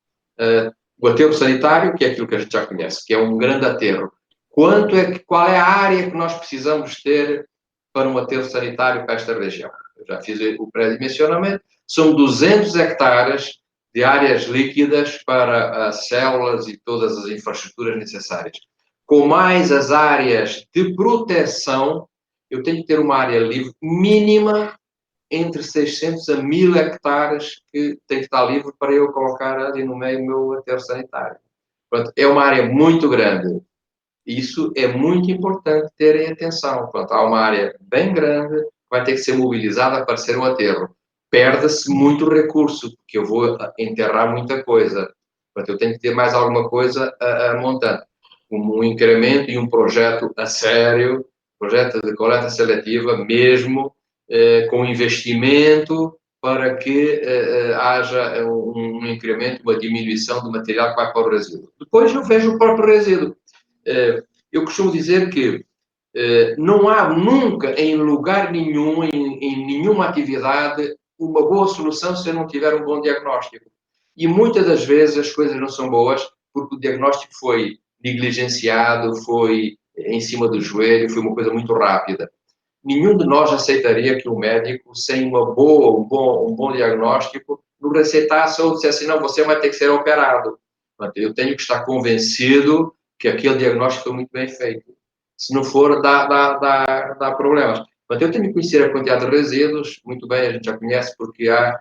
O aterro sanitário, que é aquilo que a gente já conhece, que é um grande aterro. Qual é a área que nós precisamos ter para um aterro sanitário para esta região? Eu já fiz o pré-dimensionamento. São 200 hectares de áreas líquidas para as células e todas as infraestruturas necessárias. com mais as áreas de proteção, eu tenho que ter uma área livre mínima entre 600 a 1000 hectares que tem que estar livre para eu colocar ali no meio o meu aterro sanitário. Portanto, é uma área muito grande. Isso é muito importante terem atenção. Portanto, há uma área bem grande que vai ter que ser mobilizada para ser um aterro. Perde-se muito recurso, porque eu vou enterrar muita coisa. Portanto, eu tenho que ter mais alguma coisa a montante. Um incremento e um projeto a sério, projeto de coleta seletiva mesmo, com investimento para que haja um incremento, uma diminuição do material que vai para o resíduo. Depois eu vejo o próprio resíduo. Eu costumo dizer que não há nunca, em lugar nenhum, em nenhuma atividade, uma boa solução se eu não tiver um bom diagnóstico. E muitas das vezes as coisas não são boas porque o diagnóstico foi negligenciado, foi em cima do joelho, foi uma coisa muito rápida. Nenhum de nós aceitaria que um médico, sem um bom diagnóstico, nos receitasse ou dissesse, não, você vai ter que ser operado. Eu tenho que estar convencido que aquele diagnóstico foi muito bem feito. Se não for, dá problemas. Portanto, eu tenho que conhecer a quantidade de resíduos, muito bem, a gente já conhece porque há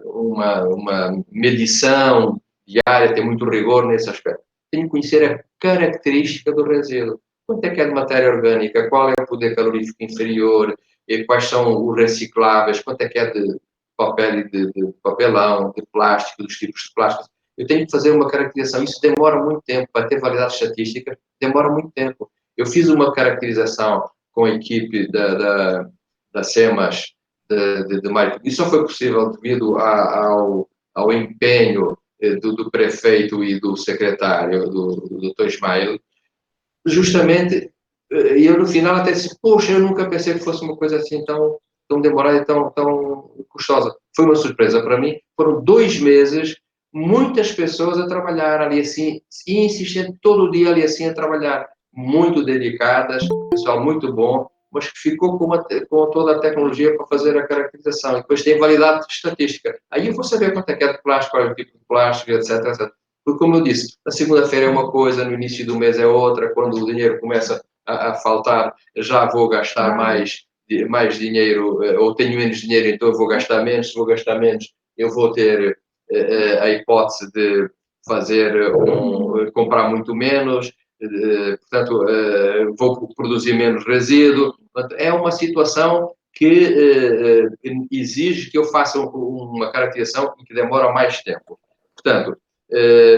uma medição diária, tem muito rigor nesse aspecto. Tenho que conhecer a característica do resíduo. Quanto é que é de matéria orgânica? Qual é o poder calorífico inferior? E quais são os recicláveis? Quanto é que é de papel, de papelão, de plástico, dos tipos de plástico? Eu tenho que fazer uma caracterização. Isso demora muito tempo. Para ter validade estatística, demora muito tempo. Eu fiz uma caracterização com a equipe da SEMAS de marketing. Isso só foi possível devido ao empenho do prefeito e do secretário, do Dr. Ismael. Justamente, eu no final até disse, poxa, eu nunca pensei que fosse uma coisa assim tão demorada e tão custosa. Foi uma surpresa para mim. Foram 2 meses, muitas pessoas a trabalhar ali assim, e insistente todo dia ali assim a trabalhar, muito dedicadas, pessoal muito bom, mas que ficou com toda a tecnologia para fazer a caracterização. E depois tem validade estatística. Aí eu vou saber quanto é que é de plástico, qual é o tipo de plástico, etc, etc. Porque, como eu disse, na segunda-feira é uma coisa, no início do mês é outra, quando o dinheiro começa a faltar, já vou gastar mais dinheiro, ou tenho menos dinheiro, então eu vou gastar menos. Se vou gastar menos, eu vou ter a hipótese de comprar muito menos, portanto, vou produzir menos resíduo. Portanto, é uma situação que exige que eu faça uma caracterização e que demora mais tempo. Portanto,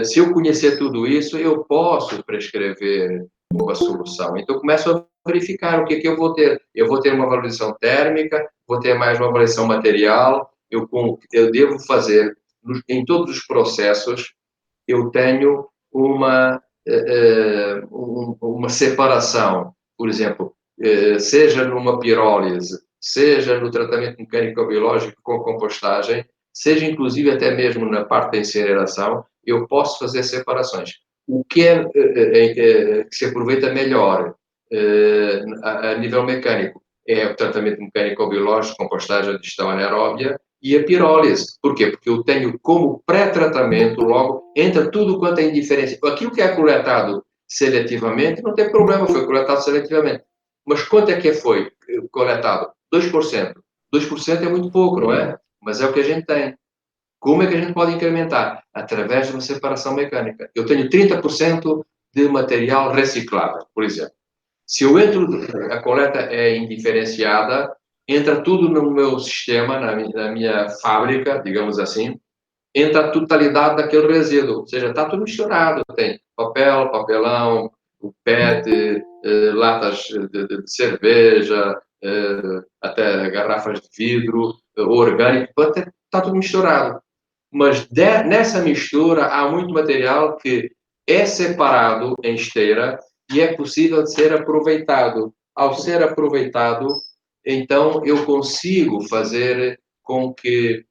se eu conhecer tudo isso, eu posso prescrever uma solução. Então, começo a verificar o que é que eu vou ter. Eu vou ter uma avaliação térmica, vou ter mais uma avaliação material, eu devo fazer, em todos os processos, eu tenho uma separação. Por exemplo, seja numa pirólise, seja no tratamento mecânico-biológico com compostagem, seja inclusive até mesmo na parte da incineração, eu posso fazer separações. O que que se aproveita melhor a nível mecânico é o tratamento mecânico-biológico, compostagem, digestão anaeróbia e a pirólise. Porquê? Porque eu tenho como pré-tratamento, logo, entra tudo quanto é indiferença. Aquilo que é coletado seletivamente, não tem problema, foi coletado seletivamente. Mas quanto é que foi coletado? 2%. 2% é muito pouco, não é? Mas é o que a gente tem. Como é que a gente pode incrementar? Através de uma separação mecânica. Eu tenho 30% de material reciclável, por exemplo. Se eu entro, a coleta é indiferenciada, entra tudo no meu sistema, na minha fábrica, digamos assim, entra a totalidade daquele resíduo, ou seja, está tudo misturado, tem papel, papelão, o PET, latas de cerveja, até garrafas de vidro, orgânico, está tudo misturado. Mas nessa mistura há muito material que é separado em esteira e é possível de ser aproveitado. Ao ser aproveitado, então eu consigo fazer com que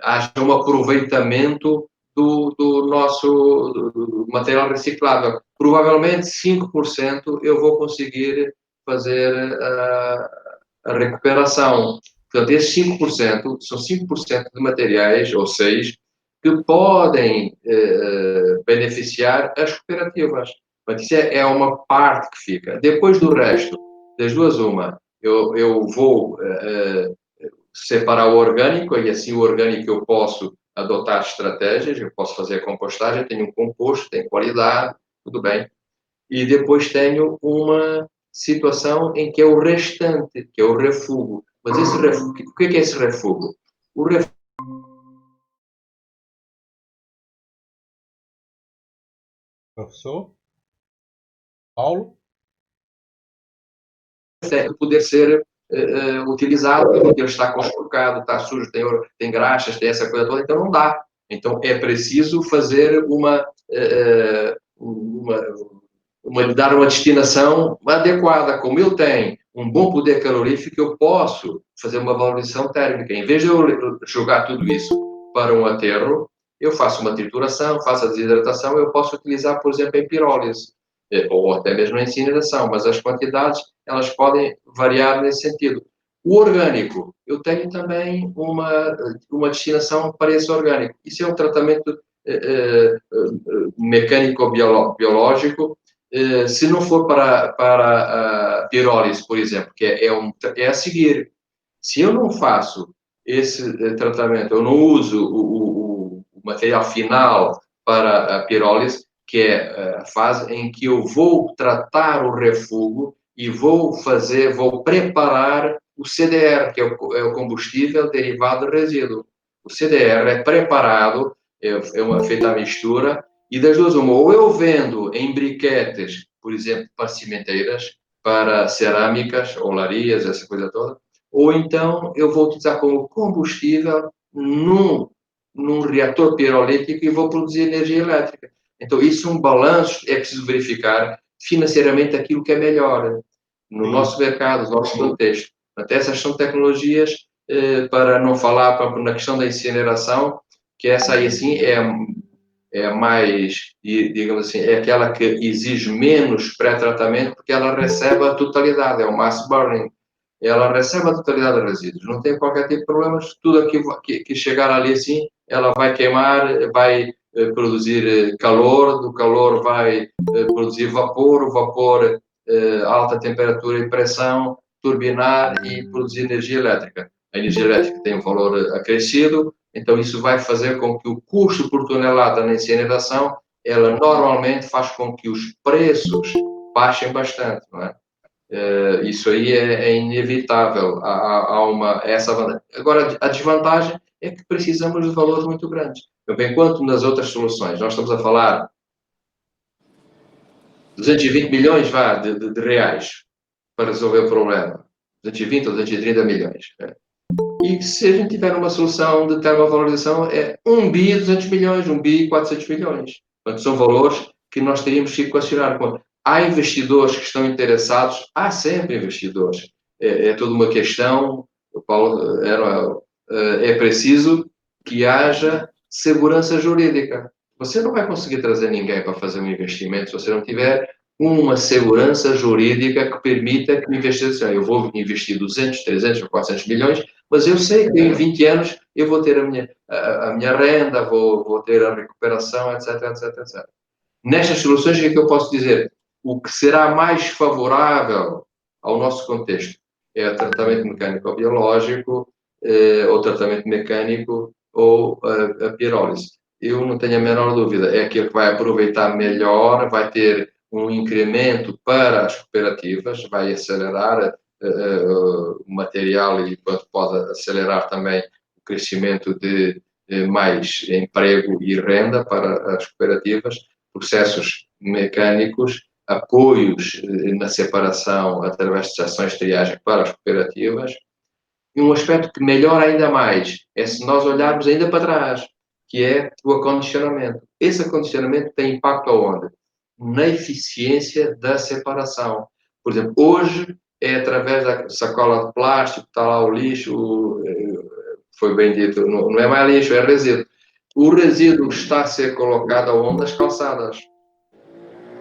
haja um aproveitamento do nosso material reciclável. Provavelmente 5% eu vou conseguir fazer a recuperação. Portanto, esses 5% são 5% de materiais, ou 6%, que podem beneficiar as cooperativas. Mas isso é uma parte que fica. Depois do resto, das duas, uma, eu vou separar o orgânico, e assim o orgânico eu posso adotar estratégias, eu posso fazer a compostagem, tenho um composto, tem qualidade, tudo bem. E depois tenho uma situação em que é o restante, que é o refúgio. Mas esse refúgio, o que é esse refúgio? O refúgio Professor Paulo? deve poder ser utilizado, porque ele está conspurcado, está sujo, tem graxas, tem essa coisa toda, então não dá. Então é preciso fazer dar uma destinação adequada. Como ele tem um bom poder calorífico, eu posso fazer uma valorização térmica. Em vez de eu jogar tudo isso para um aterro, eu faço uma trituração, faço a desidratação, eu posso utilizar, por exemplo, em pirólise, ou até mesmo em incineração, mas as quantidades elas podem variar nesse sentido. O orgânico, eu tenho também uma destinação para esse orgânico. Isso é um tratamento mecânico-biológico. Se não for para a pirólise, por exemplo, que é a seguir. Se eu não faço esse tratamento, eu não uso o material final para a pirólise, que é a fase em que eu vou tratar o refúgio e vou preparar o CDR, que é o combustível derivado do resíduo. O CDR é preparado, feita a mistura, e das duas uma, ou eu vendo em briquetes, por exemplo, para cimenteiras, para cerâmicas, olarias, essa coisa toda, ou então eu vou utilizar como combustível num reator pirolítico e vou produzir energia elétrica. Então, isso é um balanço, é preciso verificar financeiramente aquilo que é melhor no nosso mercado, no nosso contexto. Portanto, essas são tecnologias, para não falar na questão da incineração, que essa aí, assim, é mais, digamos assim, é aquela que exige menos pré-tratamento, porque ela recebe a totalidade, é o mass burning. Ela recebe a totalidade de resíduos, não tem qualquer tipo de problemas, tudo aquilo que chegar ali assim, ela vai queimar, vai produzir calor, do calor vai produzir vapor, o vapor, alta temperatura e pressão, turbinar e produzir energia elétrica. A energia elétrica tem um valor acrescido, então isso vai fazer com que o custo por tonelada na incineração, ela normalmente faz com que os preços baixem bastante, não é? Isso aí é inevitável. Há essa vantagem. Agora, a desvantagem é que precisamos de valores muito grandes. Enquanto nas outras soluções nós estamos a falar 220 milhões de reais para resolver o problema, 220 ou 230 milhões. E se a gente tiver uma solução de termovalorização, é 1 bi 200 milhões, 1 bi 400 milhões. Portanto, são valores que nós teríamos que equacionar. Há investidores que estão interessados, há sempre investidores. É toda uma questão, Paulo, é preciso que haja segurança jurídica. Você não vai conseguir trazer ninguém para fazer um investimento se você não tiver uma segurança jurídica que permita que o investidor, eu vou investir 200, 300 ou 400 milhões, mas eu sei que em 20 anos eu vou ter a minha renda, vou ter a recuperação, etc, etc, etc. Nestas soluções, o que é que eu posso dizer? O que será mais favorável ao nosso contexto é o tratamento mecânico ou biológico, ou tratamento mecânico, ou a pirólise. Eu não tenho a menor dúvida, é aquele que vai aproveitar melhor, vai ter um incremento para as cooperativas, vai acelerar o material e, portanto, pode acelerar também o crescimento de mais emprego e renda para as cooperativas, processos mecânicos, apoios na separação através de ações de triagem para as cooperativas. E um aspecto que melhora ainda mais é se nós olharmos ainda para trás, que é o acondicionamento. Esse acondicionamento tem impacto aonde? Na eficiência da separação. Por exemplo, hoje é através da sacola de plástico, está lá o lixo, foi bem dito, não é mais lixo, é resíduo. O resíduo está a ser colocado aonde? Nas calçadas.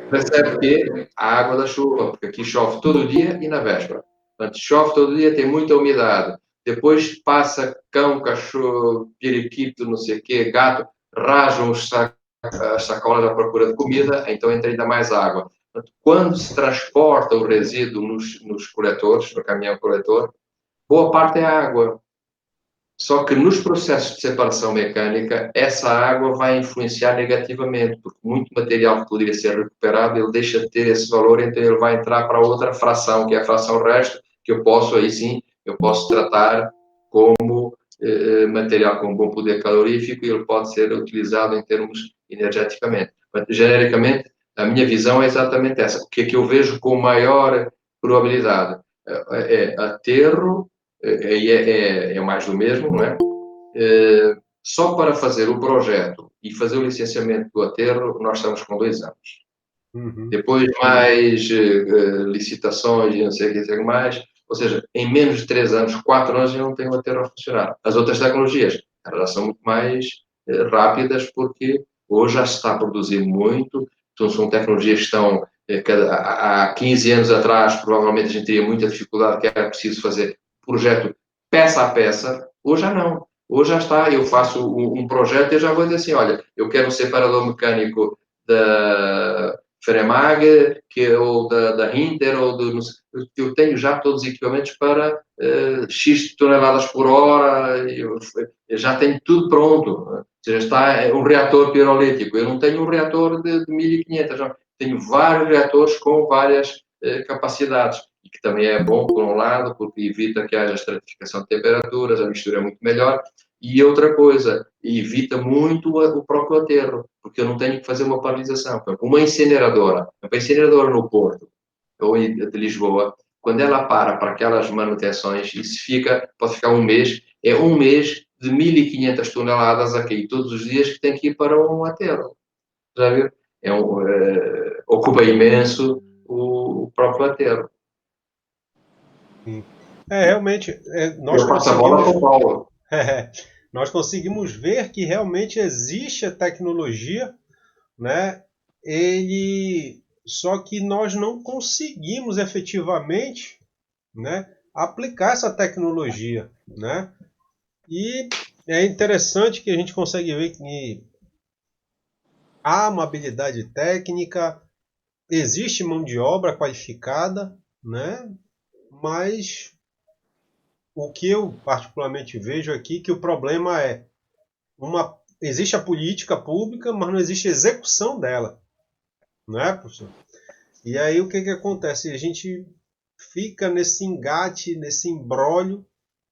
Percebe que a água da chuva, porque aqui chove todo dia e na véspera. Portanto, chove todo dia, tem muita umidade. Depois passa cão, cachorro, periquito, não sei o quê, gato, rajam os sacos as sacolas à procura de comida, então entra ainda mais água. Quando se transporta o resíduo nos coletores, no caminhão coletor, boa parte é água. Só que nos processos de separação mecânica, essa água vai influenciar negativamente, porque muito material que poderia ser recuperado, ele deixa de ter esse valor, então ele vai entrar para outra fração, que é a fração resto, que eu posso, aí sim, eu posso tratar como material com bom poder calorífico e ele pode ser utilizado em termos energeticamente. Mas, genericamente, a minha visão é exatamente essa. O que é que eu vejo com maior probabilidade? É aterro, é mais do mesmo, não é? Só para fazer o projeto e fazer o licenciamento do aterro, nós estamos com 2 anos. Uhum. Depois, mais licitações e não sei o que mais. Ou seja, em menos de 3 anos, 4 anos, eu não tenho o aterro a funcionar. As outras tecnologias elas são muito mais rápidas, porque hoje já se está a produzir muito. Então, são tecnologias que estão. Há 15 anos atrás, provavelmente a gente teria muita dificuldade, que era preciso fazer projeto peça a peça. Hoje já não. Hoje já está, eu faço um projeto e já vou dizer assim, olha, eu quero um separador mecânico da Fremag, ou da Inter, ou eu tenho já todos os equipamentos para X toneladas por hora, eu já tenho tudo pronto. Ou seja, está um reator pirolítico. Eu não tenho um reator de 1500, não. Tenho vários reatores com várias capacidades. E que também é bom, por um lado, porque evita que haja estratificação de temperaturas, a mistura é muito melhor. E outra coisa, evita muito o próprio aterro, porque eu não tenho que fazer uma paralisação. Uma incineradora no Porto ou de Lisboa, quando ela para aquelas manutenções, isso pode ficar um mês, é um mês de 1500 toneladas a cair todos os dias que tem que ir para um aterro. Já viu? Ocupa imenso o próprio aterro. Sim. Realmente, nós Eu passo a bola conseguimos. para o Paulo. Nós conseguimos ver que realmente existe a tecnologia, né? Só que nós não conseguimos efetivamente, né, aplicar essa tecnologia, né? E é interessante que a gente consegue ver que há uma habilidade técnica, existe mão de obra qualificada, né? Mas o que eu particularmente vejo aqui que o problema é existe a política pública, mas não existe a execução dela, não é, professor? E aí o que acontece? A gente fica nesse engate, nesse imbróglio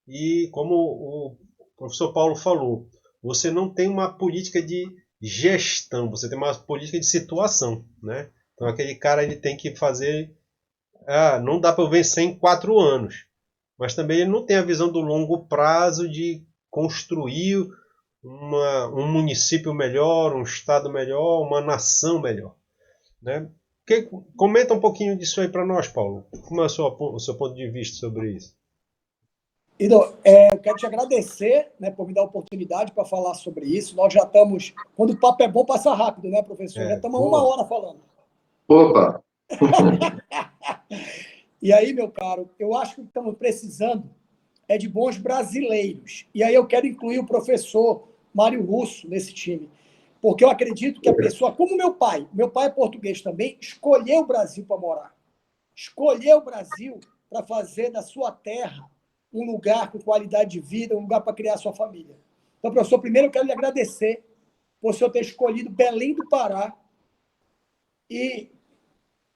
e, como o professor Paulo falou, você não tem uma política de gestão, você tem uma política de situação, né? Então aquele cara ele tem que fazer, não dá para eu vencer em 4 anos, mas também ele não tem a visão do longo prazo de construir um município melhor, um estado melhor, uma nação melhor, né? Comenta um pouquinho disso aí para nós, Paulo. Como é o seu ponto de vista sobre isso? Então, eu quero te agradecer, né, por me dar a oportunidade para falar sobre isso. Nós já estamos. Quando o papo é bom, passa rápido, né, professor? Já estamos há 1 hora falando. Opa! E aí, meu caro, eu acho que estamos precisando de bons brasileiros. E aí eu quero incluir o professor Mário Russo nesse time. Porque eu acredito que a pessoa, como meu pai é português também, escolheu o Brasil para morar. Escolheu o Brasil para fazer da sua terra um lugar com qualidade de vida, um lugar para criar sua família. Então, professor, primeiro eu quero lhe agradecer por o senhor ter escolhido Belém do Pará e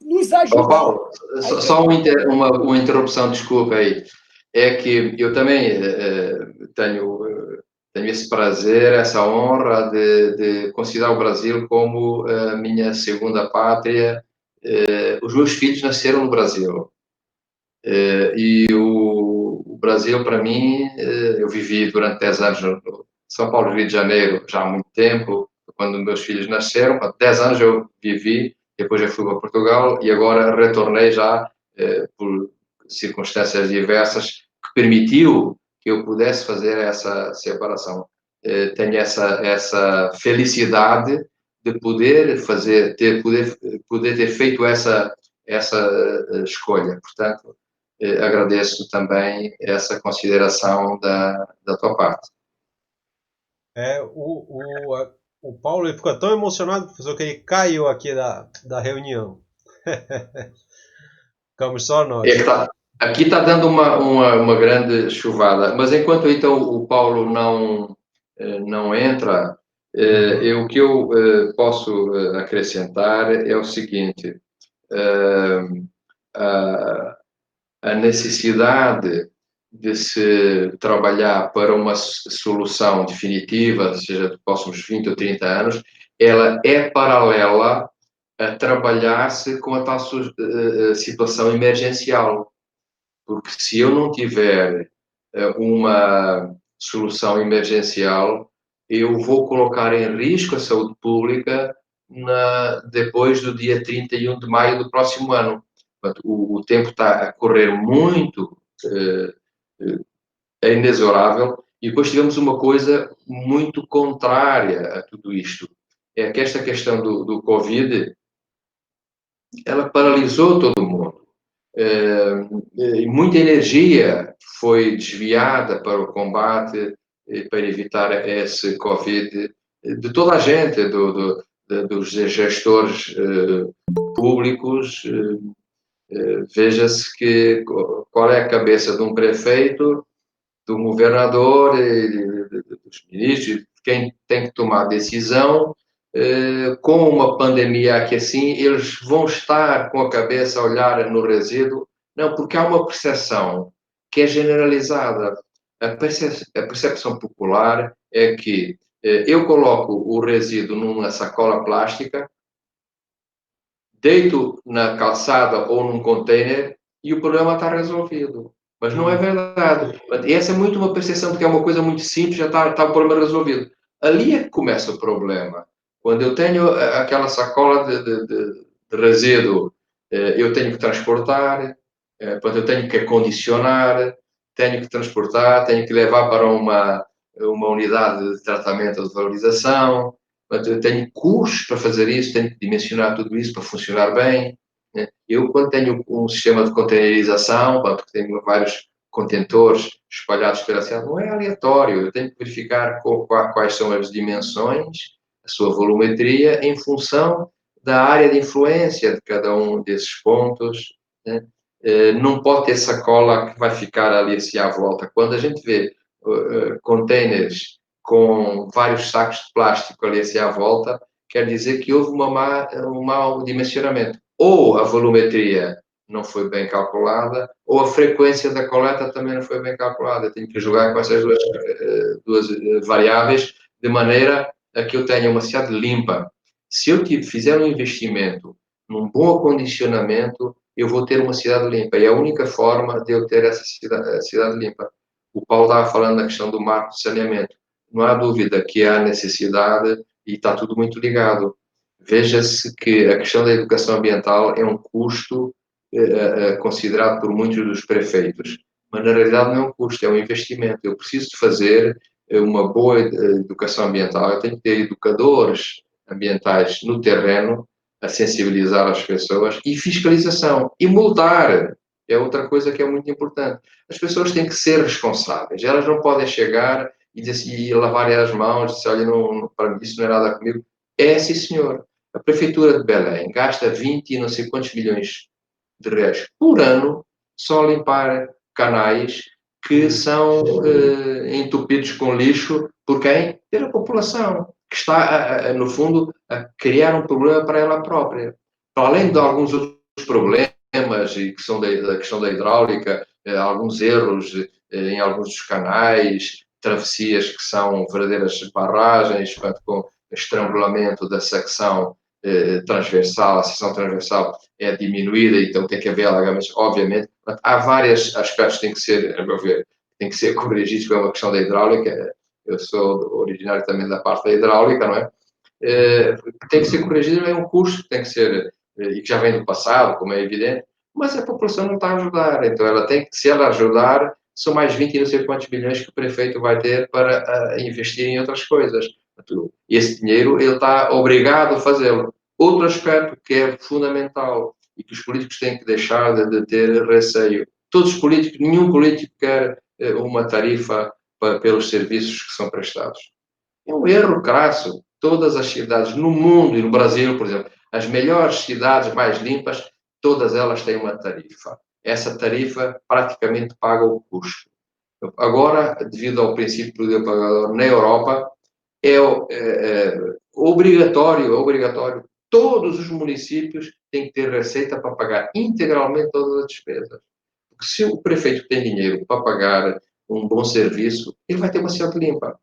nos ajudar. Paulo, só uma interrupção, desculpa aí. É que eu também tenho esse prazer, essa honra de considerar o Brasil como a minha segunda pátria. Os meus filhos nasceram no Brasil. E o Brasil, para mim, eu vivi durante 10 anos no São Paulo, Rio de Janeiro, já há muito tempo, quando meus filhos nasceram. 10 anos eu vivi, depois eu fui para Portugal e agora retornei já por circunstâncias diversas que permitiu que eu pudesse fazer essa separação. Tenho essa felicidade de poder fazer, poder ter feito essa escolha. Portanto, agradeço também essa consideração da tua parte. O Paulo ele ficou tão emocionado, professor, que ele caiu aqui da reunião. Ficamos só É nós. que aqui está dando uma grande chuvada, mas enquanto então o Paulo não entra, o que eu posso acrescentar é o seguinte: a, a necessidade de se trabalhar para uma solução definitiva, seja dos próximos 20 ou 30 anos, ela é paralela a trabalhar-se com a tal situação emergencial. Porque se eu não tiver uma solução emergencial, eu vou colocar em risco a saúde pública depois do dia 31 de maio do próximo ano. Portanto, o tempo está a correr muito, é inexorável, e depois tivemos uma coisa muito contrária a tudo isto. É que esta questão do Covid, ela paralisou todo mundo. Muita energia foi desviada para o combate, para evitar esse Covid, de toda a gente, dos gestores públicos. Veja-se que qual é a cabeça de um prefeito, de um governador, dos ministros, quem tem que tomar decisão. Com uma pandemia aqui assim, eles vão estar com a cabeça a olhar no resíduo. Não, porque há uma percepção que é generalizada. A percepção popular é que eu coloco o resíduo numa sacola plástica, deito na calçada ou num container e o problema está resolvido. Mas não é verdade. Essa é muito uma percepção de que é uma coisa muito simples, já está o problema resolvido. Ali é que começa o problema. Quando eu tenho aquela sacola de resíduo, eu tenho que transportar, quando eu tenho que acondicionar, tenho que transportar, tenho que levar para uma unidade de tratamento de valorização, eu tenho custos para fazer isso, tenho que dimensionar tudo isso para funcionar bem. Eu, quando tenho um sistema de containerização, porque tenho vários contentores espalhados pela cidade, não é aleatório. Eu tenho que verificar quais são as dimensões, a sua volumetria, em função da área de influência de cada um desses pontos. Né? Não pode ter sacola que vai ficar ali assim à volta. Quando a gente vê containers com vários sacos de plástico ali assim à volta, quer dizer que houve um mau dimensionamento. Ou a volumetria não foi bem calculada, ou a frequência da coleta também não foi bem calculada. Eu tenho que jogar com essas duas variáveis de maneira a que eu tenha uma cidade limpa. Se eu fizer um investimento num bom acondicionamento, eu vou ter uma cidade limpa. E a única forma de eu ter essa cidade limpa. O Paulo estava falando da questão do marco de saneamento. Não há dúvida que há necessidade e está tudo muito ligado. Veja-se que a questão da educação ambiental é um custo considerado por muitos dos prefeitos, mas na realidade não é um custo, é um investimento. Eu preciso de fazer uma boa educação ambiental, eu tenho que ter educadores ambientais no terreno a sensibilizar as pessoas e fiscalização e multar. É outra coisa que é muito importante. As pessoas têm que ser responsáveis, elas não podem chegar e lavarem as mãos, dizer, olha, para mim isso não é nada comigo. É, sim, senhor. A Prefeitura de Belém gasta 20 e não sei quantos milhões de reais por ano só a limpar canais que são entupidos com lixo por quem? Pela população, que está, no fundo, a criar um problema para ela própria. Para além de alguns outros problemas, e que são da questão da hidráulica, alguns erros em alguns dos canais, travessias que são verdadeiras barragens, portanto, com estrangulamento da secção transversal, a seção transversal é diminuída, então tem que haver alagamentos, obviamente. Portanto, há vários aspectos que têm que ser, a meu ver, têm que ser corrigidos pela questão da hidráulica. Eu sou originário também da parte da hidráulica, não é? Tem que ser corrigido, é um custo que tem que ser, e que já vem do passado, como é evidente, mas a população não está a ajudar. Então, ela tem que, se ela ajudar, são mais 20 e não sei quantos bilhões que o prefeito vai ter para investir em outras coisas. E esse dinheiro, ele está obrigado a fazê-lo. Outro aspecto que é fundamental e que os políticos têm que deixar de ter receio. Todos os políticos, nenhum político quer uma tarifa pelos serviços que são prestados. É um erro crasso. todas as cidades no mundo e no Brasil, por exemplo, as melhores cidades mais limpas, todas elas têm uma tarifa. Essa tarifa praticamente paga o custo. Agora, devido ao princípio do pagador na Europa, obrigatório. Todos os municípios têm que ter receita para pagar integralmente todas as despesas. Porque se o prefeito tem dinheiro para pagar um bom serviço, ele vai ter uma cidade limpa.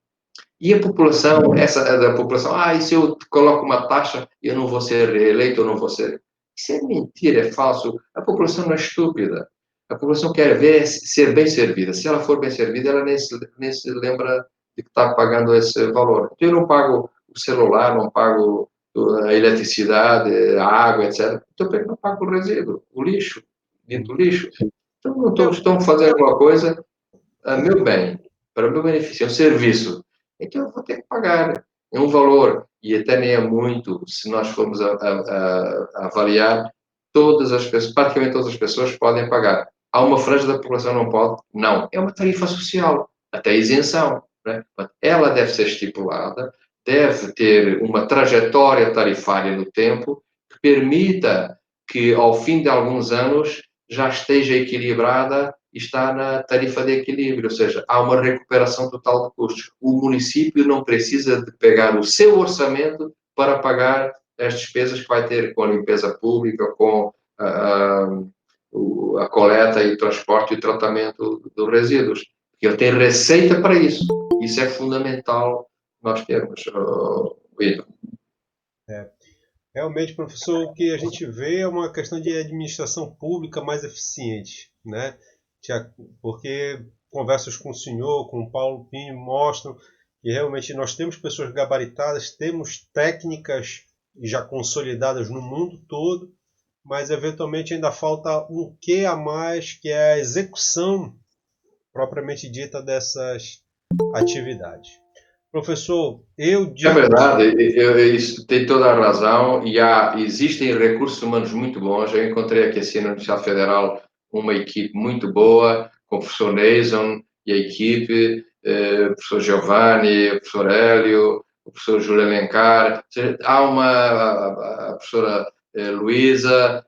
E a população, e se eu coloco uma taxa, eu não vou ser reeleito, eu não vou ser... Isso é mentira, é falso. A população não é estúpida. A população quer ver ser bem servida. Se ela for bem servida, ela nem se lembra de que está pagando esse valor. Então, eu não pago o celular, não pago a eletricidade, a água, etc. Então, eu não pago o resíduo, o lixo, dito lixo. Então, não estão fazendo alguma coisa a meu bem, para o meu benefício, é um serviço. Então, eu vou ter que pagar. É um valor, e até nem é muito, se nós formos a avaliar, praticamente todas as pessoas podem pagar. Há uma franja da população que não pode? Não. É uma tarifa social, até isenção. Né? Ela deve ser estipulada, deve ter uma trajetória tarifária no tempo que permita que, ao fim de alguns anos, já esteja equilibrada e está na tarifa de equilíbrio, ou seja, há uma recuperação total de custos. O município não precisa de pegar o seu orçamento para pagar as despesas que vai ter com a limpeza pública, com a coleta e o transporte e o tratamento dos resíduos. Ele tem receita para isso. Isso é fundamental nós termos, William. Realmente, professor, o que a gente vê é uma questão de administração pública mais eficiente, né? Porque conversas com o senhor, com o Paulo Pinho, mostram que realmente nós temos pessoas gabaritadas, temos técnicas já consolidadas no mundo todo, mas eventualmente ainda falta um quê a mais, que é a execução propriamente dita dessas atividades. Professor, eu É verdade, isso tem toda a razão e existem recursos humanos muito bons. Eu encontrei aqui assim, na Universidade Federal uma equipe muito boa, com o professor Neison e a equipe, o professor Giovanni, o professor Hélio, o professor Júlio Alencar. Há a professora Luísa,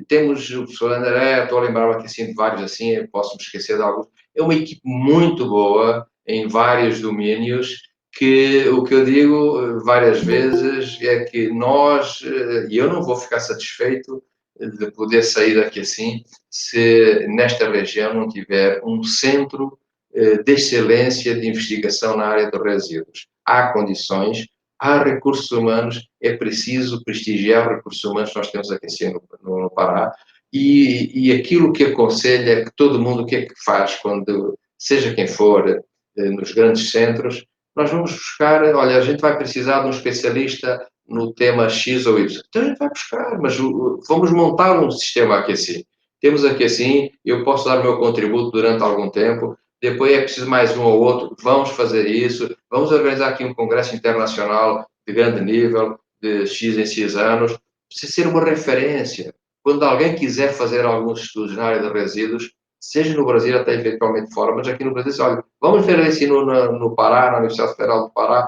temos o professor André, estou a lembrar aqui assim, de vários assim, posso me esquecer de alguns. É uma equipe muito boa em vários domínios, que o que eu digo várias vezes é que nós, e eu não vou ficar satisfeito de poder sair daqui assim, se nesta região não tiver um centro de excelência de investigação na área dos resíduos. Há condições, há recursos humanos, é preciso prestigiar os recursos humanos que nós temos aqui assim no Pará, e aquilo que aconselho é que todo mundo, o que é que faz quando, seja quem for, nos grandes centros, nós vamos buscar, olha, a gente vai precisar de um especialista no tema X ou Y. Então a gente vai buscar, mas vamos montar um sistema aqui assim. Temos aqui assim, eu posso dar o meu contributo durante algum tempo, depois é preciso mais um ou outro, vamos fazer isso, vamos organizar aqui um congresso internacional de grande nível, de X em X anos, precisa ser uma referência. Quando alguém quiser fazer alguns estudos na área de resíduos, seja no Brasil até eventualmente fora, mas aqui no Brasil, olha, vamos ver ensino no Pará, na Universidade Federal do Pará,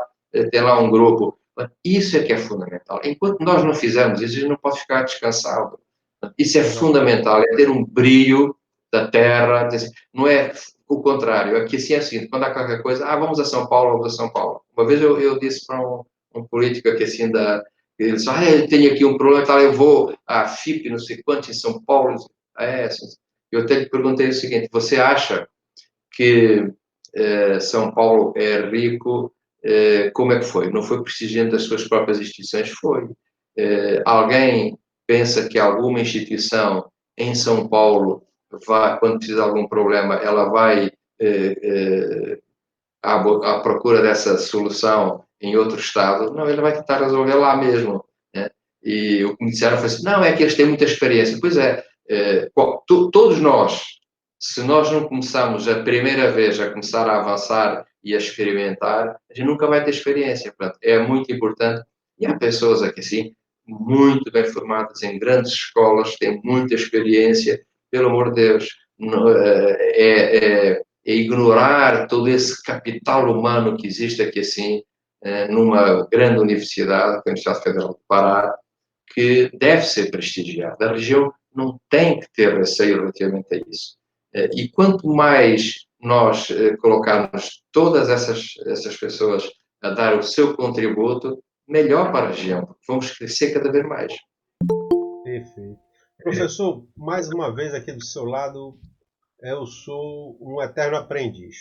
tem lá um grupo. Isso é que é fundamental. Enquanto nós não fizermos isso, a gente não pode ficar descansado. Isso é fundamental, é ter um brilho da terra, não é o contrário. Aqui assim é assim, quando há qualquer coisa, vamos a São Paulo, vamos a São Paulo. Uma vez eu disse para um político aqui assim, ele disse, eu tenho aqui um problema, tal, eu vou à FIP, não sei quanto, em São Paulo. Assim. Eu até lhe perguntei o seguinte, você acha que São Paulo é rico? Como é que foi? Não foi prestigiando as suas próprias instituições? Foi. Alguém pensa que alguma instituição em São Paulo, quando precisa de algum problema, ela vai à procura dessa solução em outro estado? Não, ele vai tentar resolver lá mesmo. Né? E o que me disseram foi assim, não, é que eles têm muita experiência. Pois é, todos nós, se nós não começarmos a primeira vez a começar a avançar e a experimentar, a gente nunca vai ter experiência. Portanto, é muito importante. E há pessoas aqui, sim, muito bem formadas em grandes escolas, têm muita experiência, pelo amor de Deus, é ignorar todo esse capital humano que existe aqui assim, numa grande universidade, a Universidade Federal do Pará, que deve ser prestigiada. A região não tem que ter receio relativamente a isso. E quanto mais nós colocarmos todas essas pessoas a dar o seu contributo, melhor para a região, porque vamos crescer cada vez mais. Perfeito. Professor, mais uma vez aqui do seu lado, eu sou um eterno aprendiz.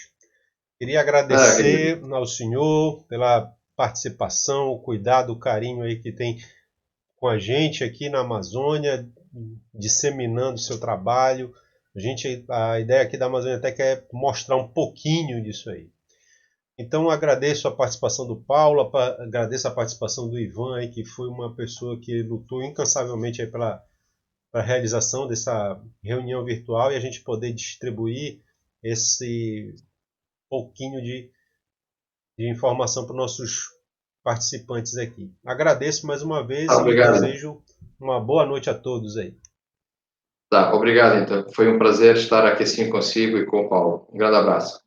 Queria agradecer ao senhor pela participação, o cuidado, o carinho aí que tem com a gente aqui na Amazônia, disseminando o seu trabalho. A ideia aqui da Amazônia Tech é mostrar um pouquinho disso aí. Então agradeço a participação do Paulo, agradeço a participação do Ivan, aí, que foi uma pessoa que lutou incansavelmente aí pela realização dessa reunião virtual e a gente poder distribuir esse pouquinho de informação para os nossos participantes aqui. Agradeço mais uma vez e desejo uma boa noite a todos aí. Tá, obrigado, então. Foi um prazer estar aqui assim consigo e com o Paulo. Um grande abraço.